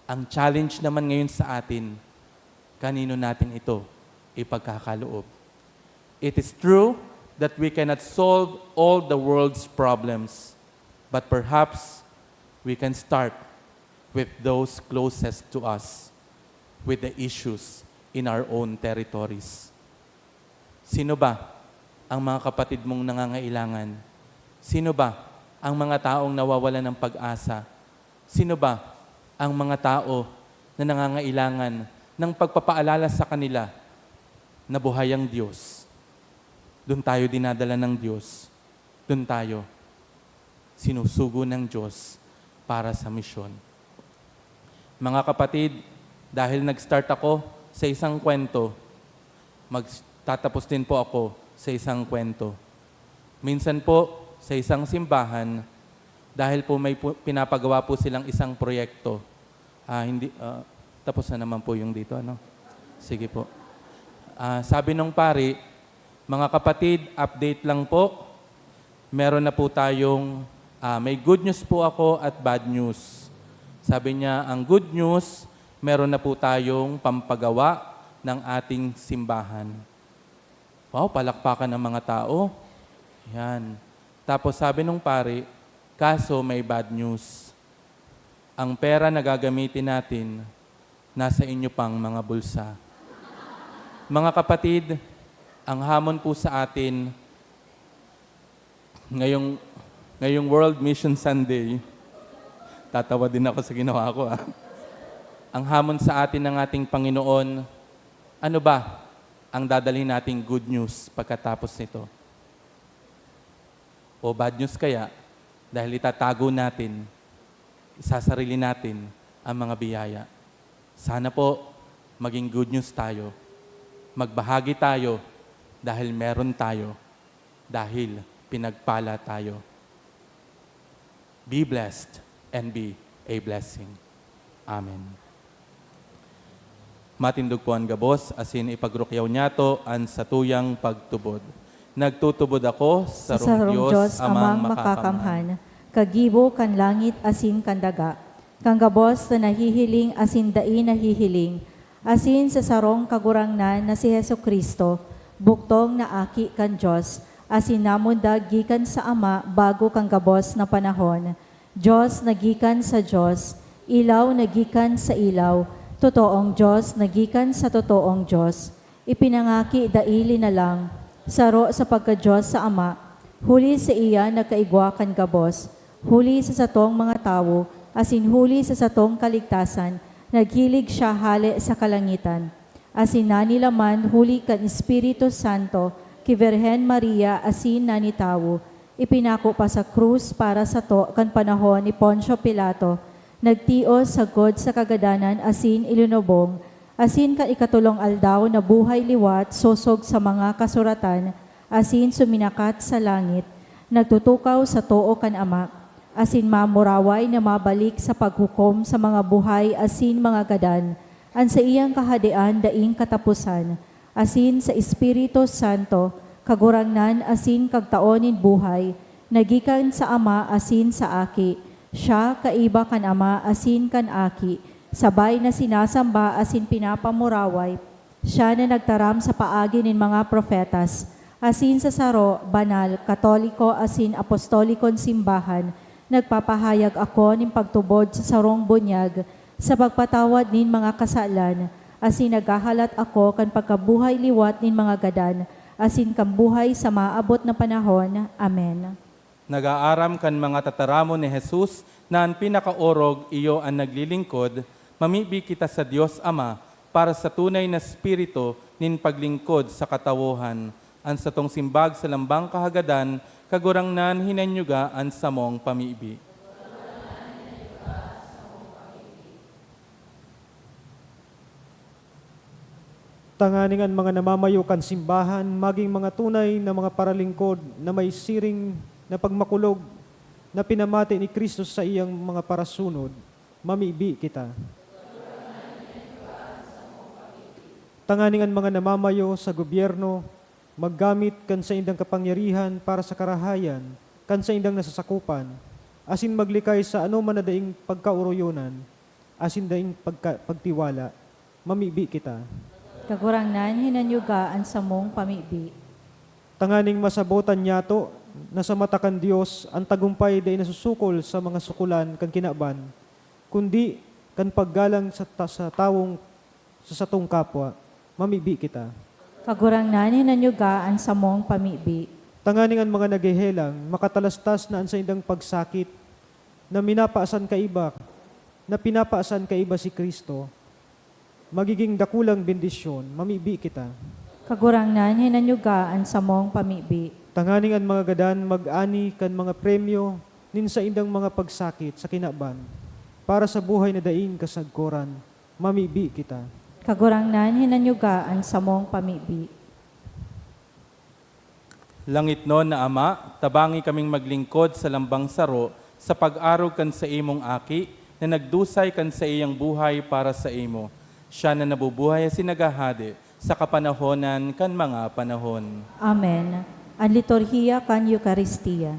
Ang challenge naman ngayon sa atin, kanino natin ito ipagkakaloob. It is true that we cannot solve all the world's problems, but perhaps we can start with those closest to us, with the issues in our own territories. Sino ba ang mga kapatid mong nangangailangan? Sino ba ang mga taong nawawalan ng pag-asa? Sino ba ang mga tao na nangangailangan ng pagpapaalala sa kanila na buhay ang Diyos? Doon tayo dinadala ng Diyos. Doon tayo sinusugo ng Diyos para sa misyon. Mga kapatid, dahil nag-start ako sa isang kwento, magtatapos din po ako sa isang kwento. Minsan po, sa isang simbahan, dahil po may pinapagawa po silang isang proyekto. Tapos na naman po yung dito, ano? Sige po. Sabi nung pari, mga kapatid, update lang po. Meron na po tayong, may good news po ako at bad news. Sabi niya, ang good news, meron na po tayong pampagawa ng ating simbahan. Wow, palakpakan ng mga tao. Yan. Tapos sabi nung pari, kaso may bad news. Ang pera na gagamitin natin, nasa inyo pang mga bulsa. Mga kapatid, ang hamon po sa atin, ngayong World Mission Sunday, tatawa din ako sa ginawa ko. Ang hamon sa atin ng ating Panginoon, ano ba ang dadalhin nating good news pagkatapos nito? O bad news kaya, dahil itatago natin, isasarili natin ang mga biyaya. Sana po, maging good news tayo. Magbahagi tayo dahil meron tayo, dahil pinagpala tayo. Be blessed and be a blessing. Amen. Matindog po ang gabos, asin ipagrukyaw niya to ang satuyang pagtubod. Nagtutubod ako sa Sa rong Diyos, amang makakamhan. Kagibo kan langit asin kan daga. Kang gabos na nahihiling asin dai nahihiling. Asin sa sarong kagurangnan na si Hesu Kristo, buktong na aki kan Diyos, asin namundag gikan sa Ama bago kang gabos na panahon. Diyos nagikan sa Diyos, ilaw nagikan sa ilaw, totoong Diyos nagikan sa totoong Diyos. Ipinangaki daili na lang, saro sa pagka-Diyos sa Ama, huli sa iya nagkaigwa kan gabos, huli sa satong mga tao, asin huli sa satong kaligtasan, naghilig siya hali sa kalangitan. Asin nanilaman huli kan Espiritu Santo, ki Virhen Maria asin nanitawo, ipinako pa sa krus para sa to kan panahon ni Poncio Pilato, nagtios sa God sa kagadanan asin ilunobong, asin kan ikatulong aldaw na buhay liwat sosog sa mga kasuratan, asin suminakat sa langit, nagtutukaw sa too kan Ama, asin mamuraway na mabalik sa paghukom sa mga buhay asin mga gadan, an sa iyang kahadian daing katapusan, asin sa Espiritu Santo, kagurangnan asin kagtaonin buhay, nagikan sa Ama asin sa Aki, siya kaiba kan Ama asin kan Aki, sabay na sinasamba asin pinapamuraway, siya na nagtaram sa paagi nin mga profetas, asin sa saro, banal, katoliko asin apostolikon simbahan, nagpapahayag ako nin pagtubod sa sarong bunyag, sa pagpatawad nin mga kasalan, asin naghahalat ako kan pagkabuhay liwat nin mga gadan, asin kambuhay sa maabot na panahon. Amen. Nag-aaram kan mga tataramo ni Jesus na ang pinakaorog iyo ang naglilingkod, mamibi kita sa Diyos Ama para sa tunay na spirito nin paglingkod sa katawuhan, ang satong simbag sa lambang kahagadan, kagurangnan hinanyuga ang samong pamibi. Tanganing ang mga namamayukan simbahan, maging mga tunay na mga paralingkod na may siring na pagmakulog na pinamati ni Kristo sa iyang mga parasunod, mamibi kita. Tanganing ang mga namamayo sa gobyerno, maggamit kan sa indang kapangyarihan para sa karahayan, kan sa indang nasasakupan, asin maglikay sa ano man na daing pagkauroyonan, asin daing pagtiwala, mamibi kita. Kagurangnan hinanyugaan sa mong pamibi. Tanganing masabotan niyato na sa mata kan Dios ang tagumpay day nasusukol sa mga sukulan kan kinaban, kundi kan paggalang sa tawong sa satong kapwa, mamibi kita. Kagurangnan hinanyugaan sa mong pamibi. Tanganing ang mga naghehelang, makatalastas na ang sa indang pagsakit, na minapaasan kaiba, na pinapaasan kaiba si Kristo, magiging dakulang bendisyon, mamibi kita. Kagurangnan hinanyugaan sa mong pamibi. Tanganing ang mga gadan mag-ani kan mga premyo nin sa indang mga pagsakit sa kinaban para sa buhay na daing kasagkoran, mamibi kita. Kagurangnan hinanyugaan sa mong pamibi. Langit no na Ama, tabangi kaming maglingkod sa lambang saro sa pag-arog kan sa imong aki, na nagdusay kan sa iyang buhay para sa imo. Siya na nabubuhay at sinagahadi sa kapanahonan kan mga panahon. Amen. Ang liturhiya kan Eucharistia.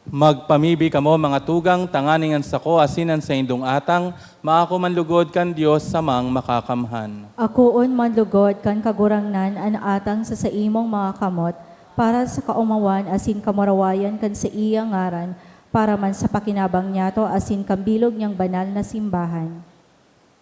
Magpamibi kamo mga tugang, tanganingan sako, asinan sa indong atang, maako manlugod kan Dios samang makakamhan. Akoon manlugod kan kagurangnan an atang sa imong mga kamot, para sa kaumawan asin kamarawayan kan sa iyang ngaran, para man sa pakinabang niyato asin kambilog niyang banal na simbahan.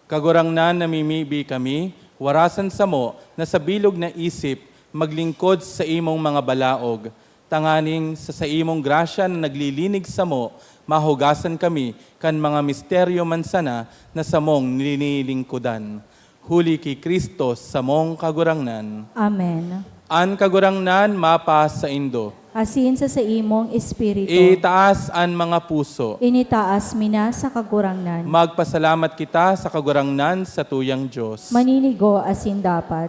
Kagurangnan namimibi kami, warasan sa mo, na sa bilog na isip, maglingkod sa imong mga balaog, tanganing sa imong grasya na naglilinig sa mo, mahugasan kami kan mga misteryo man sana na sa mong nililingkudan. Huli kay Kristo sa mong kagurangnan. Amen. An kagurangnan mapas sa indo. Asin sa imong espiritu. Itaas an mga puso. Initaas mina sa kagurangnan. Magpasalamat kita sa kagurangnan sa tuyang Diyos. Maninigo asin dapat.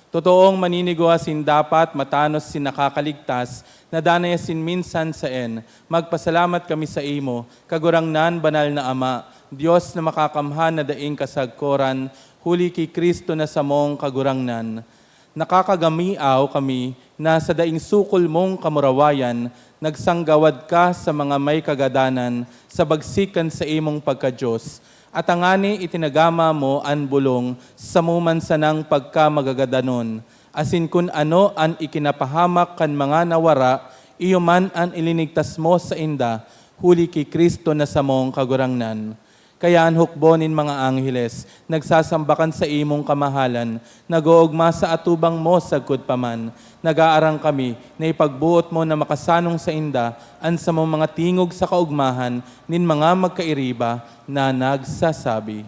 Totoong maninigo asin dapat matanos sin nakakaligtas, na danay asin minsan sa en. Magpasalamat kami sa imo, kagurangnan banal na Ama, Diyos na makakamhan na daing kasagkoran, huli kay Kristo na sa mong kagurangnan. Nakakagamiaw kami na sa daing sukol mong kamurawayan, nagsanggawad ka sa mga may kagadanan, sa bagsikan sa imong pagka-Diyos. At angani itinagama mo an bulong sa mumansanang pagkamagagadanon. Asin kun ano an ikinapahamak kan mga nawara, iyo man an ilinigtas mo sa inda, huli kay Kristo na sa mong kagurangnan. Kaya ang hukbonin mga angheles, nagsasambakan sa imong kamahalan, nag-uugma sa atubang mo sagkod paman, nag-aarang kami na ipagbuot mo na makasanong sa inda, an sa mong mga tingog sa kaugmahan, nin mga magkairiba na nagsasabi.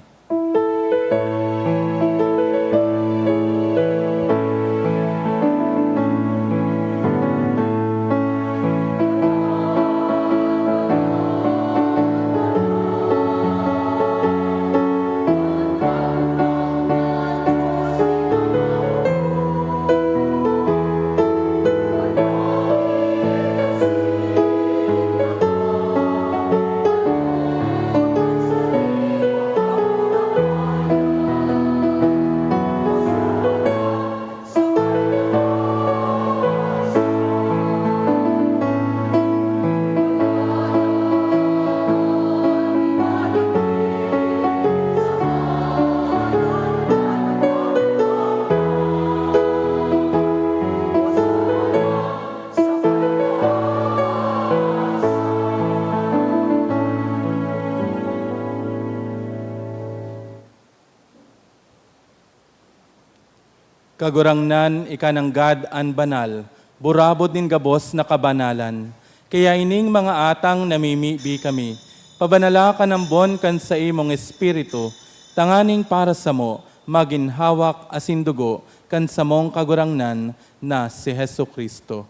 Kagurangnan, ikanang God an banal, burabod nin gabos na kabanalan. Kaya ining mga atang namimibi kami, pabanala ka ng bon kan sa imong espiritu, tanganing para sa mo, maginhawak asin dugo, kan sa mong kagurangnan na si Hesu Kristo.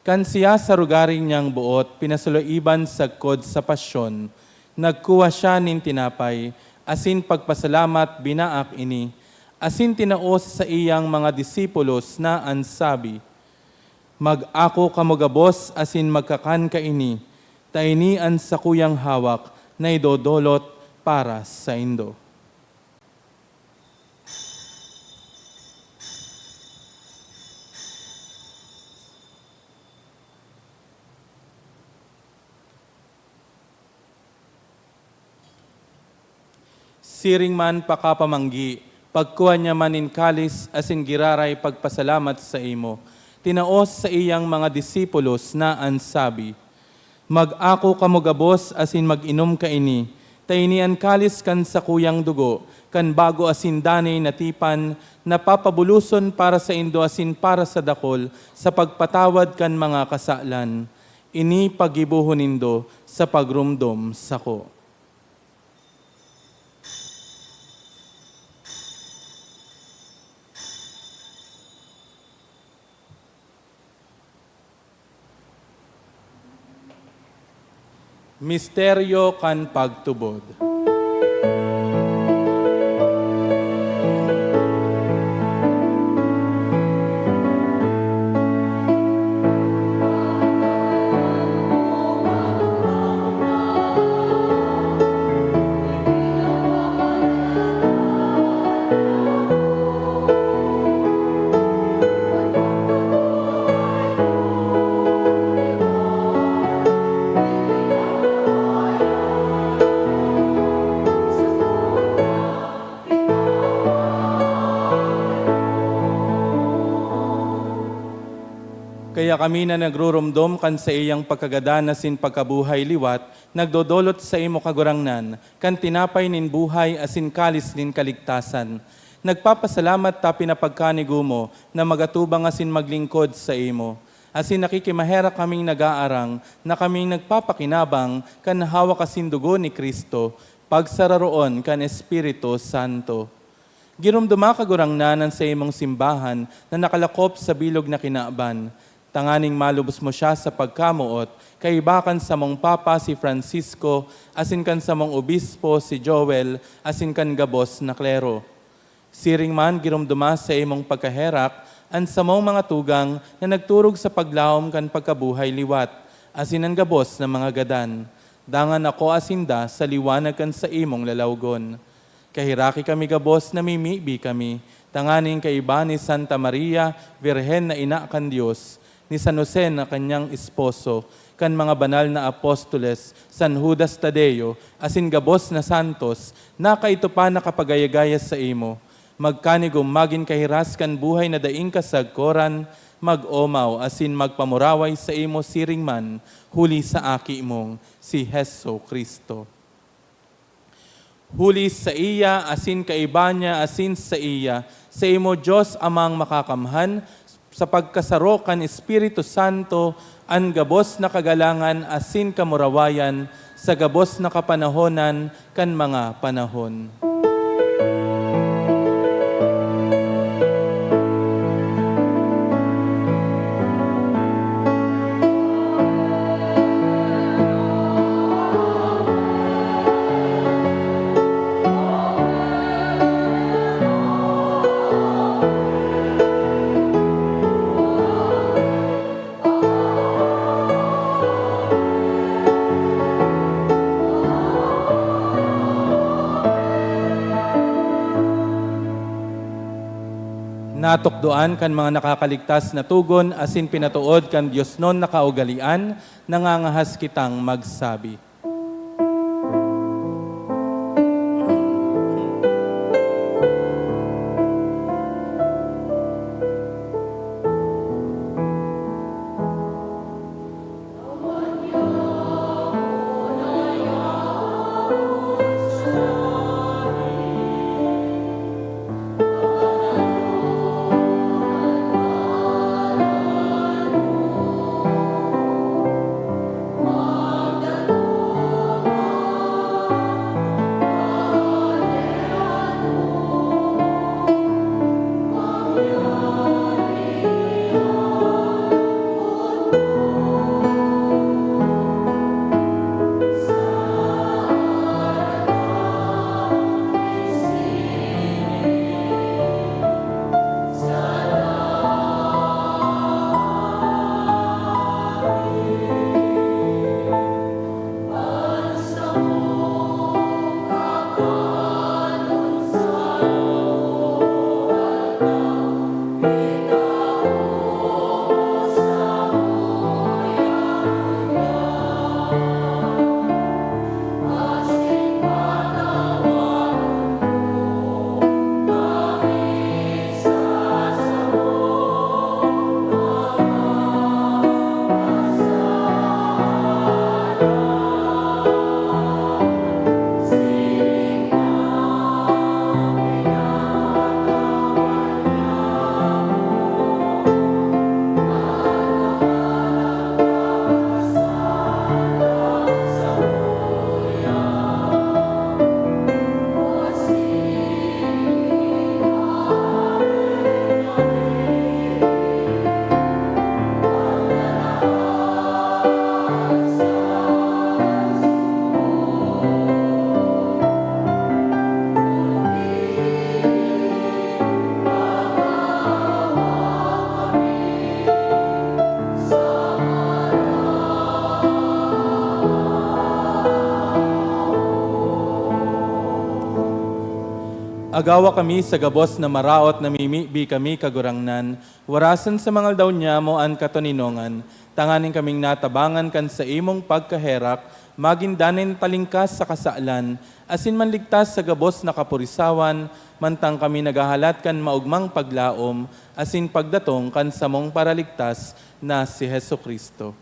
Kan siya sa rugaring niyang buot, pinasuloiban sagkod sa pasyon, nagkuha siya nin tinapay, asin pagpasalamat binaak ini, asin tinaos sa iyang mga disipulos na ansabi, mag-ako kamugabos asin magkakan ka ini, tainian sa kuyang hawak na idodolot para sa indo. Siring man pakapamanggi, pagkuha niya manin kalis asin giraray pagpasalamat sa imo. Tinaos sa iyang mga disipulos na ansabi, mag-ako kamugabos asin mag-inom ka ini, tainian kalis kan sa kuyang dugo, kan bago asin danay natipan, napapabuluson para sa indo asin para sa dakol, sa pagpatawad kan mga kasalan. Ini pagibuhon nindo sa pagrumdom sako. Misteryo kan pagtubod. Kaya kami na nagrurumdom kan sa iyang pagkagadanas in pagkabuhay liwat, nagdodolot sa imo kagurangnan, kan tinapay nin buhay asin kalis nin kaligtasan. Nagpapasalamat ta pinapagkanigo mo na magatubang asin maglingkod sa imo. Asin nakikimahera kaming nag-aarang na kaming nagpapakinabang kan hawak asin dugo ni Kristo, pagsararoon kan Espiritu Santo. Girumduma kagurangnanan sa imong simbahan na nakalakop sa bilog na kinaaban. Tanganing malubos mo siya sa pagkamuot, kaibakan sa mong Papa si Francisco, asin kan sa mong Obispo si Joel, asin kan gabos na klero. Siring man girumduma sa imong pagkaherak, an sa mong mga tugang na nagturog sa paglawom kan pagkabuhay liwat, asin ang gabos na mga gadan. Dangan ako asinda sa liwanag kan sa imong lalawgon. Kahiraki kami gabos na mimibi kami, tanganing kaiba ni Santa Maria, Virhen na ina kan Diyos, ni San Jose na kanyang esposo, kan mga banal na apostoles, San Judas Tadeo, asin gabos na santos, na kaito pa nakapagayagaya sa imo. Magkanigom magin kahiras kan buhay na daing kasagkoran, mag-omaw asin magpamuraway sa imo siring man, huli sa aki mong si Hesu Kristo. Huli sa iya, asin kaiba niya, asin sa iya, sa imo Diyos amang makakamhan, sa pagkasaro kan Espiritu Santo, ang gabos na kagalangan asin kamurawayan, sa gabos na kapanahonan kan mga panahon. Natukdoan kan mga nakakaligtas na tugon, asin pinatuod kan Diyos non nakaugalian, nangangahas kitang magsabi. Agawa kami sa gabos na maraot na mimibi kami kagurangnan, warasan sa mga daw niya mo an katoninongan, tanganin kaming natabangan kan sa imong pagkaherak, magindanin talingkas sa kasaalan, asin manligtas sa gabos na kapurisawan, mantang kami nagahalat kan maugmang paglaom, asin pagdatong kan samong paraligtas na si Hesu Kristo.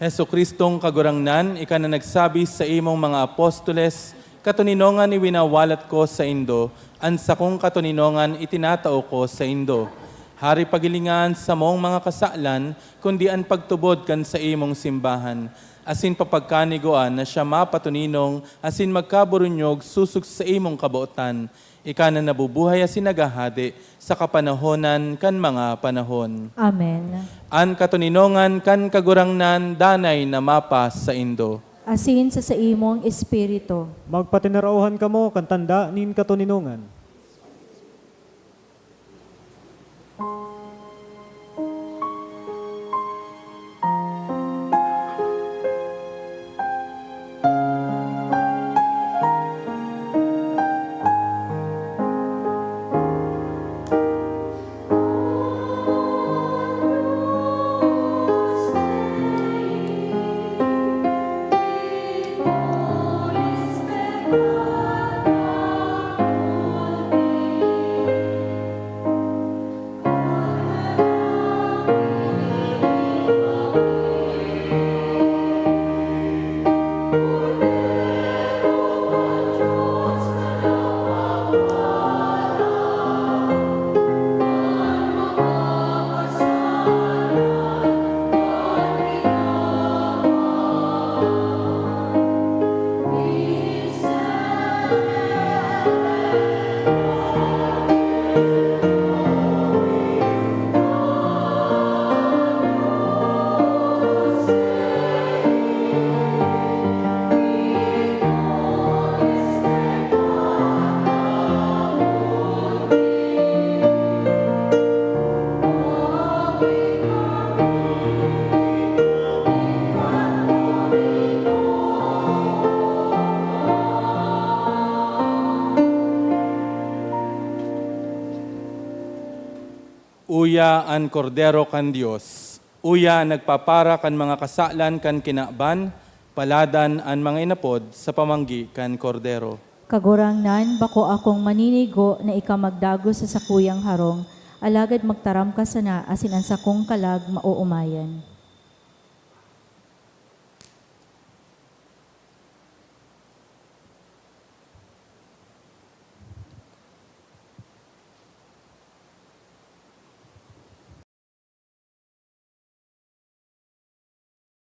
Hesu Kristong kagurangnan, ika na nagsabi sa imong mga apostoles, katoninongan iwinawalat ko sa Indo, ansa kong katoninongan itinatao ko sa Indo. Hari pagilingan sa mong mga kasaalan, kundi an pagtubod kan sa imong simbahan. Asin papagkaniguan na siya mapatuninong, asin magkaburunyog susug sa imong kabuotan. Ika na nabubuhay asin nagahadi sa kapanahonan kan mga panahon. Amen. An katoninongan kan kagurangnan danay na mapas sa Indo. Asin sa imong espiritu. Magpatinarauhan kamo kan tanda nin katoninongan. Uya an kordero kan Dios. Uya nagpapara kan mga kasalan kan kinaban, paladan an mga inapod sa pamanggi kan kordero. Kagurangnan, bako akong maninigo na ika magdago sa sakuyang harong, alagad magtaram ka sana asin ang sakong kalag mauumayan.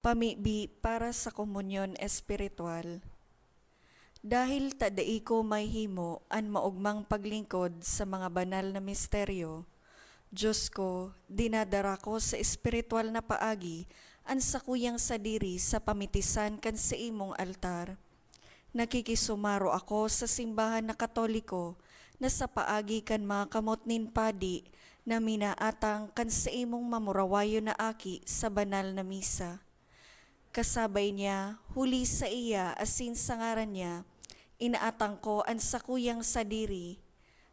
Pamibi para sa komunyon espiritual. Dahil tadai ko may himo an maugmang paglingkod sa mga banal na misteryo, Diyos ko, dinadara ko sa espiritual na paagi an sakuyang sadiri sa pamitisan kan sa imong altar. Nakikisumaro ako sa simbahan na Katoliko na sa paagi kan mga kamot nin padi na minaatang kan sa imong mamurawayo na aki sa banal na misa. Kasabay niya, huli sa iya asin sa ngaran niya, inaatang ko ang sakuyang sadiri.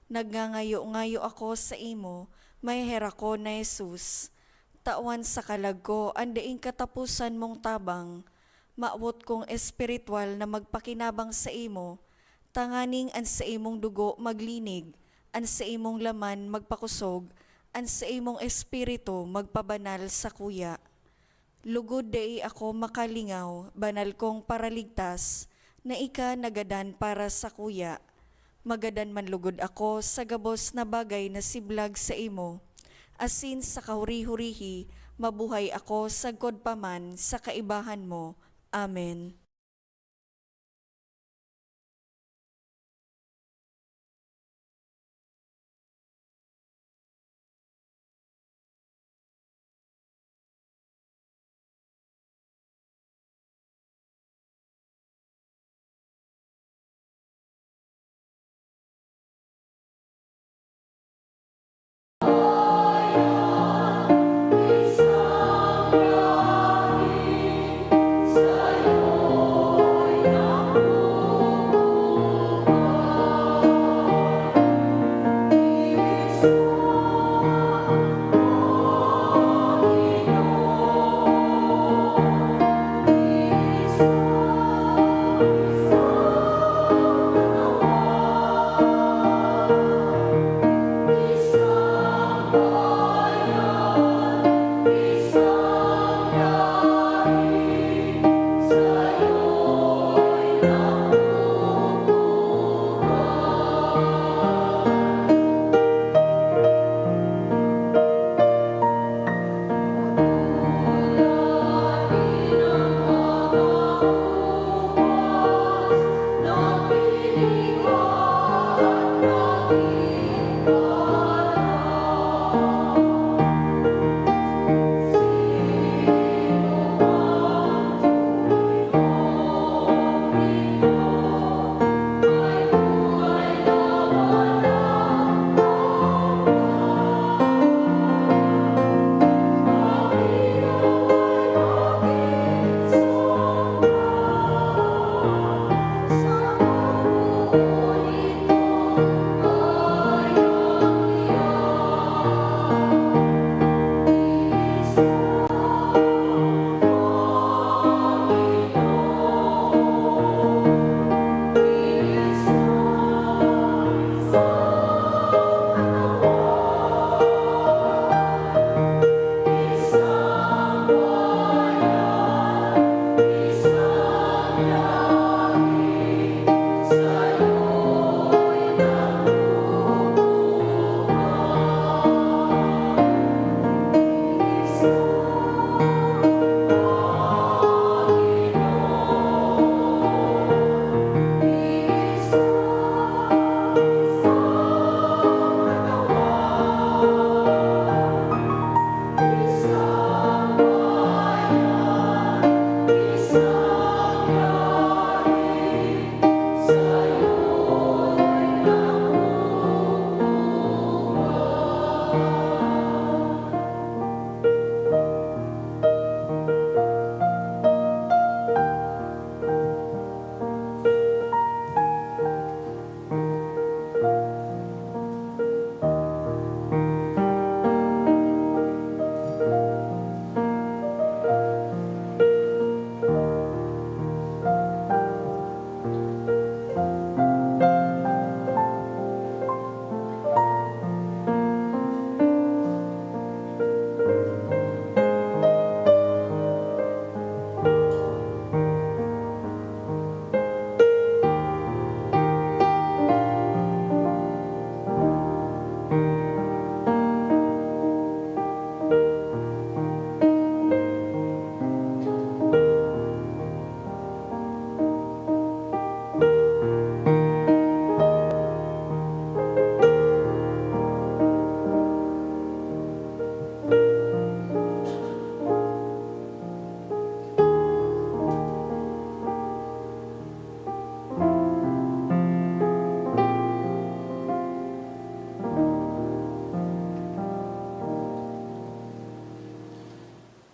Nagngangayo-ngayo ako sa imo, may hera ko na Jesus. Tawan sa kalag ko, andaing katapusan mong tabang. Maawot kong espiritual na magpakinabang sa imo, tanganing an sa imong dugo maglinig, an sa imong laman magpakusog, an sa imong espiritu magpabanal sa kuya. Lugod dai ako makalingaw, banal kong paraligtas, na ika nagadan para sa kuya. Magadan man lugod ako sa gabos na bagay na siblag sa imo. Asin sa kahuri-hurihi, mabuhay ako sa God paman sa kaibahan mo. Amen.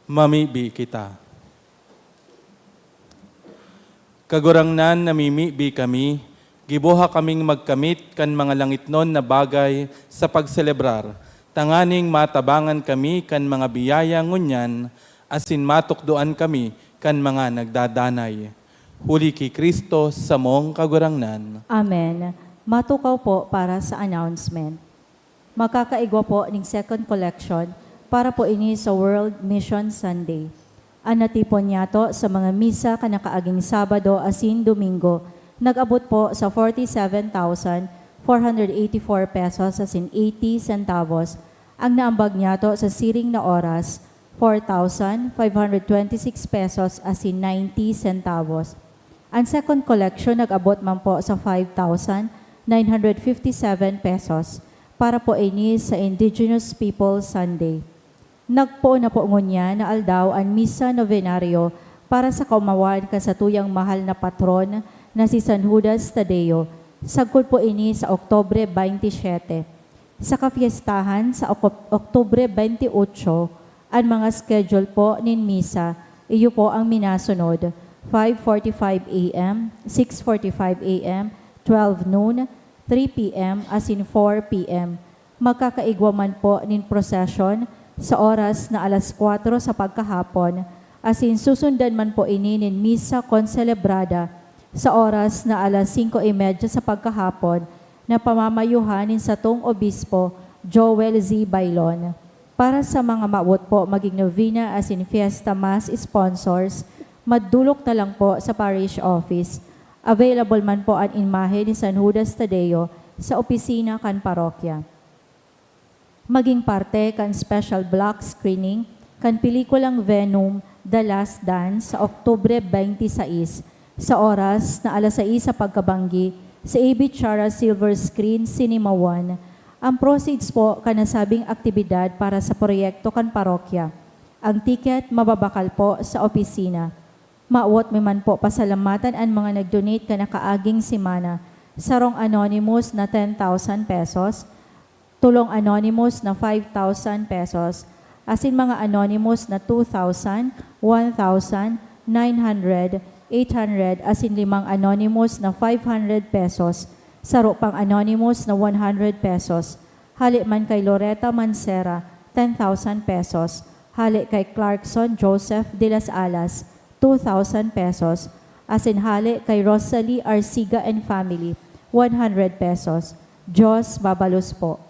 Mamibi kita. Kagurangnan namimibi kami, gibuha kaming magkamit kan mga langitnon na bagay sa pagselebrar. Tanganing matabangan kami kan mga biyaya ngunyan, asin matukdoan kami kan mga nagdadanay. Huli ki Kristo sa mong kagurangnan. Amen. Matukaw po para sa announcement. Makakaigwa po ng second collection para po ini sa World Mission Sunday. Ang natipon niyato sa mga misa kanakaaging Sabado asin Domingo, nag-abot po sa 47,484 pesos asin 80 centavos. Ang naambag niyato sa siring na oras, 4,526 pesos asin 90 centavos. Ang second collection nag-abot man po sa 5,957 pesos para po ini sa Indigenous People Sunday. Nagpo na po ngunya na aldaw ang Misa Novenario para sa kaumawan kan sa tuyang mahal na patron na si San Judas Tadeo. Sagkod po ini sa Oktubre 27. Sa kafiestahan sa Oktubre 28, ang mga schedule po nin misa, iyo po ang minasunod, 5:45 a.m., 6:45 a.m., 12 noon, 3 p.m. as in 4 p.m. Magkakaigwa man po nin procession sa oras na alas 4 sa pagkahapon, as in susundan man po ini nin misa concelebrada sa oras na alas 5:30 sa pagkahapon na pamamayuhanin sa tong obispo Joel Z. Bailon. Para sa mga maabot po maging novena as in Fiesta Mass sponsors, madulok na lang po sa parish office. Available man po ang imahe ni San Judas Tadeo sa opisina kan parokya. Maging parte kan special block screening kan pelikulang Venom The Last Dance sa Oktubre 26 sa oras na alas 6 sa pagkabanggi sa AB Chara Silver Screen Cinema 1. Ang proceeds po kanasabing aktibidad para sa proyekto kan parokya. Ang ticket mababakal po sa opisina. Maawat may man po pasalamatan ang mga nag-donate kanakaaging simana. Sarong anonymous na 10,000 pesos, tulong anonymous na 5,000 pesos, asin mga anonymous na 2,000, 1,000, 900, 800, asin limang anonymous na 500 pesos, saro pang anonymous na 100 pesos, hali man kay Loretta Mancera, 10,000 pesos, hali kay Clarkson Joseph de las Alas, 2,000 pesos, asin hali kay Rosalie Arsiga and family, 100 pesos. Diyos babalos po.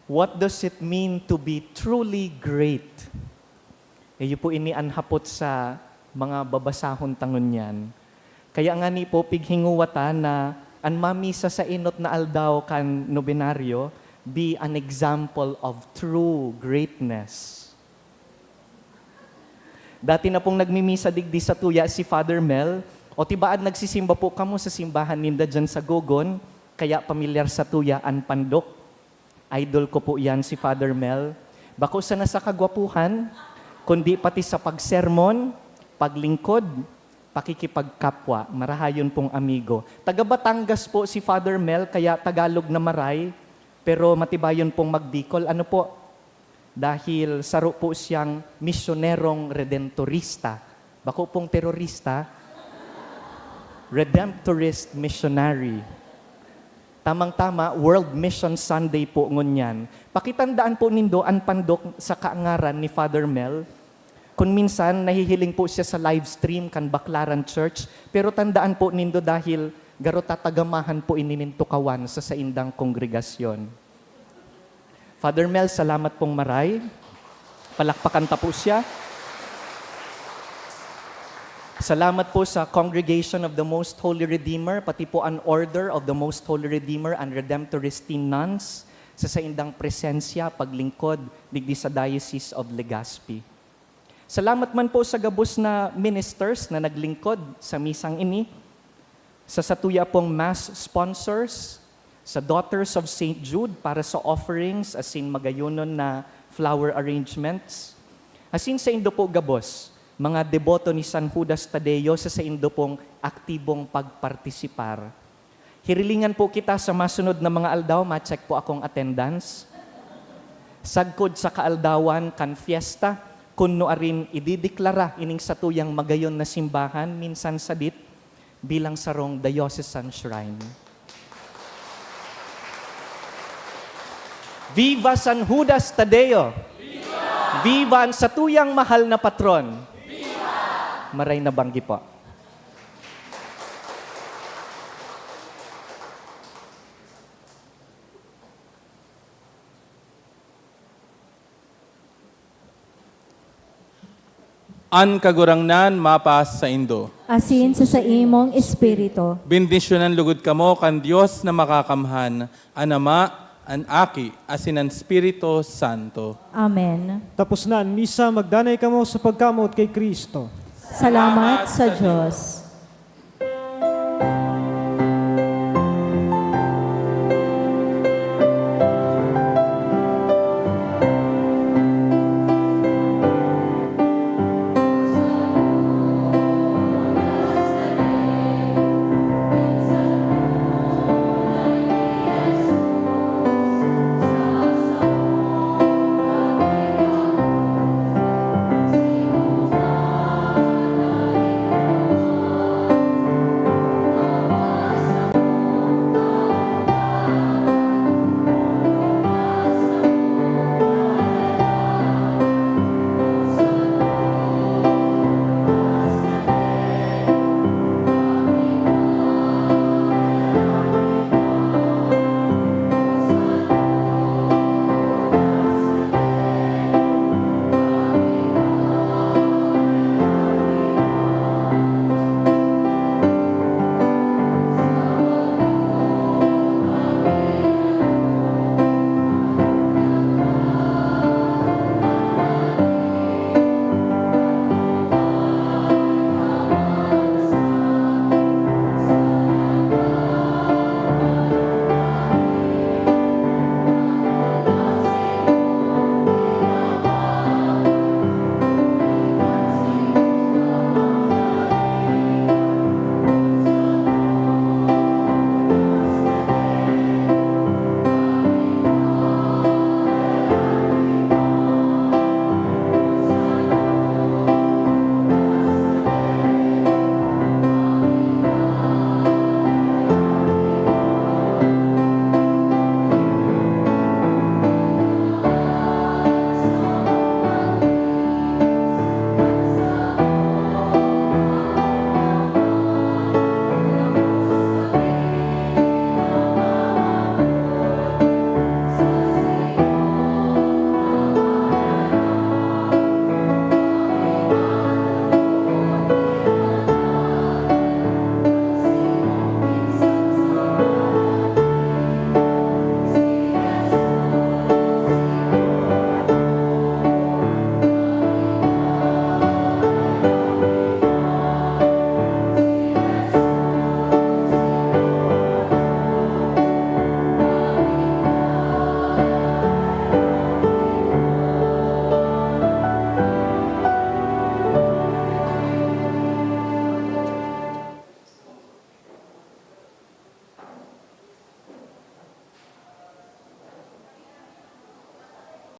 What does it mean to be truly great? Iyo po inianhapot sa mga babasahon tangon yan. Kaya nga ni po pighinguwata na ang mamisa sa inot na aldaw kan nobenaryo be an example of true greatness. Dati na pong nagmimisa digdi sa tuya si Father Mel, o tibaan nagsisimba po kamo sa simbahan ninda dyan sa Gogon, kaya pamilyar sa tuya ang pandok. Idol ko po yan si Father Mel. Bako sa nasa kagwapuhan, kundi pati sa pagsermon, paglingkod, pakikipagkapwa, marahayon pong amigo. Taga Batangas po si Father Mel, kaya Tagalog na maray, pero matibayon pong magbikol. Ano po? Dahil saro po siyang misyonerong redentorista. Bako pong terorista, redemptorist missionary. Tamang-tama, World Mission Sunday po ngunyan. Pakitandaan po nindo ang pandok sa kaangaran ni Father Mel. Kung minsan, nahihiling po siya sa live stream kan Baclaran Church, pero tandaan po nindo dahil garo tatagamahan po ininintukawan sa saindang kongregasyon. Father Mel, salamat pong maray. Palakpakan ta po siya. Salamat po sa Congregation of the Most Holy Redeemer, pati po ang Order of the Most Holy Redeemer and Redemptoristine Nuns sa saindang presensya, paglingkod, digdi sa Diocese of Legazpi. Salamat man po sa gabos na ministers na naglingkod sa misang ini, sa satuya pong mass sponsors, sa Daughters of St. Jude para sa offerings, asin magayunon na flower arrangements, asin sa indo po gabos, mga deboto ni San Judas Tadeo sa indo pong aktibong pagpartisipar. Hirilingan po kita sa masunod na mga aldaw, ma-check po akong attendance. Sagkod sa kaaldawan kan fiesta, kunno arin idideklara ining satuyang magayon na simbahan minsan sadit bilang sarong diocesan shrine. Viva San Judas Tadeo! Viva! Viva ang satuyang mahal na patron! Viva! Maray na banggi po. An kagurangnan mapas sa Indo. Asin sa imong espiritu. Bendisyonan lugod kamo kan Dios na makakamhan, an Ama, an Aki, asin an Espiritu Santo. Amen. Tapos na ang misa, magdanay kamo sa pagkamot kay Kristo. Salamat sa Diyos.